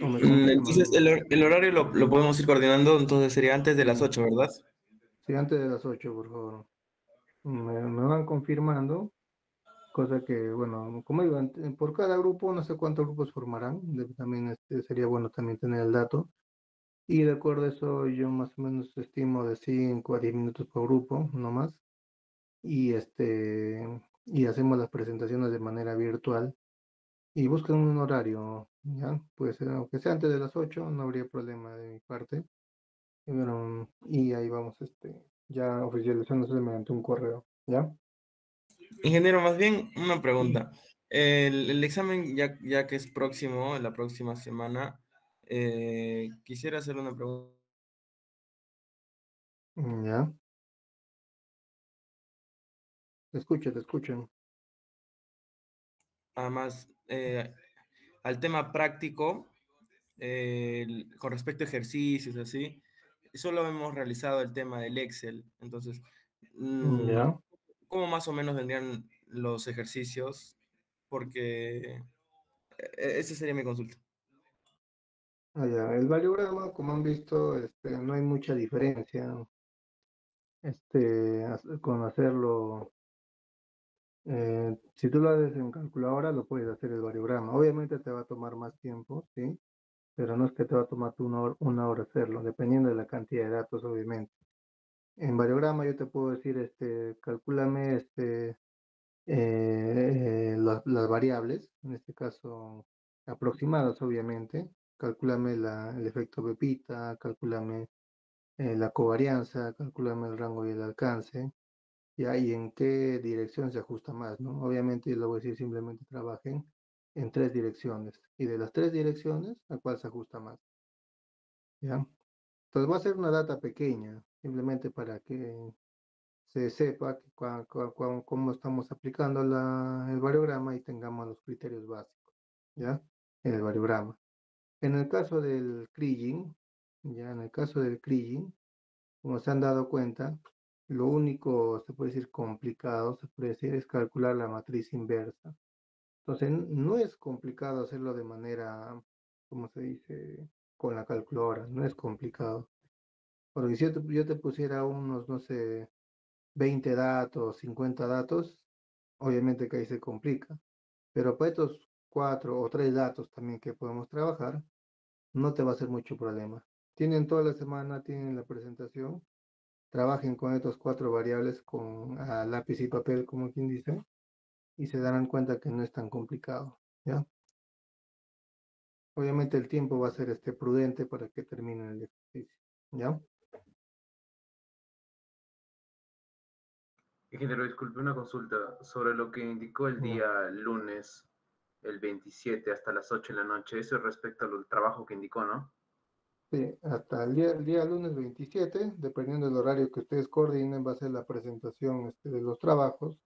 ¿O me confirman? Entonces, el horario lo podemos ir coordinando, entonces sería antes de las Sí, 8, ¿verdad? sí, antes de las 8 por favor. Me van confirmando. Cosa que, bueno, como digo, por cada grupo, no sé cuántos grupos formarán, también sería bueno también tener el dato. Y de acuerdo a eso, yo más o menos estimo de 5 a 10 minutos por grupo, no más. Y hacemos las presentaciones de manera virtual y buscan un horario, ¿ya? Puede ser, aunque sea antes de las 8 no habría problema de mi parte. Y bueno, y ahí vamos, ya oficializándose mediante un correo, ¿ya? Ingeniero, más bien una pregunta. El examen, ya que es próximo, la próxima semana, quisiera hacer una pregunta. Ya, te escucho, te escucho. Además, al tema práctico, con respecto a ejercicios, así, solo hemos realizado el tema del Excel. Entonces, Ya. ¿cómo más o menos vendrían los ejercicios? Porque esa sería mi consulta. Ya. El variograma, como han visto, no hay mucha diferencia con hacerlo. Si tú lo haces en calculadora, lo puedes hacer el variograma. Obviamente te va a tomar más tiempo, ¿sí? Pero no es que te va a tomar tú una hora hacerlo, dependiendo de la cantidad de datos, obviamente. En variograma yo te puedo decir, calcúlame las variables, en este caso aproximadas, obviamente. Calcúlame el efecto Pepita, calcúlame la covarianza, calcúlame el rango y el alcance. Ya, y en qué dirección se ajusta más, ¿no? Obviamente, yo le voy a decir simplemente trabajen en tres direcciones. Y de las tres direcciones, ¿a cuál se ajusta más? ¿Ya? Entonces va a ser una data pequeña, simplemente para que se sepa que cómo estamos aplicando el variograma y tengamos los criterios básicos, ¿ya? En el variograma. En el caso del Kriging, ya en el caso del Kriging, como se han dado cuenta, lo único, se puede decir, complicado, se puede decir, es calcular la matriz inversa. Entonces, no es complicado hacerlo de manera, como se dice, con la calculadora, no es complicado. Porque si yo te pusiera unos, no sé, 20 datos, 50 datos, obviamente que ahí se complica. Pero para estos 4 o 3 datos también que podemos trabajar, no te va a ser mucho problema. Tienen toda la semana, tienen la presentación, trabajen con estos 4 variables con lápiz y papel, como quien dice, y se darán cuenta que no es tan complicado, ¿ya? Obviamente el tiempo va a ser prudente para que terminen el ejercicio, ¿ya? Ingeniero, disculpe una consulta sobre lo que indicó el Ya. día lunes, el 27 hasta las 8 de la noche. Eso es respecto al trabajo que indicó, ¿no? Sí, hasta el día lunes 27, dependiendo del horario que ustedes coordinen, va a ser la presentación de los trabajos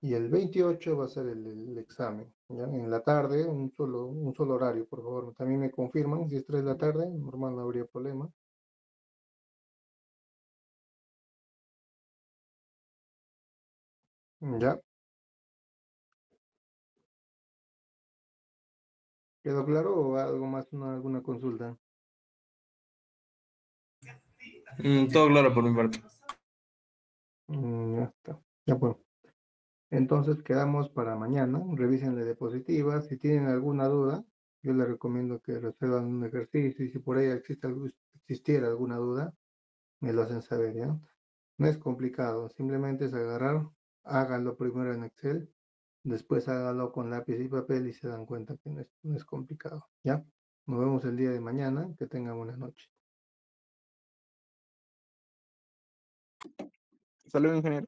y el 28 va a ser el examen, ¿ya? En la tarde, un solo horario, por favor. También me confirman, si es 3 de la tarde, normal, no habría problema. ¿Ya? ¿Quedó claro o algo más, alguna consulta? Todo claro por mi parte. Ya está. Ya pues. Entonces quedamos para mañana. Revisen la diapositiva. Si tienen alguna duda, yo les recomiendo que resuelvan un ejercicio y si por ahí existiera alguna duda, me lo hacen saber, ¿ya? No es complicado, simplemente es agarrar, háganlo primero en Excel, después háganlo con lápiz y papel y se dan cuenta que no es complicado, ¿ya? Nos vemos el día de mañana. Que tengan buena noche. Saludos, ingeniero.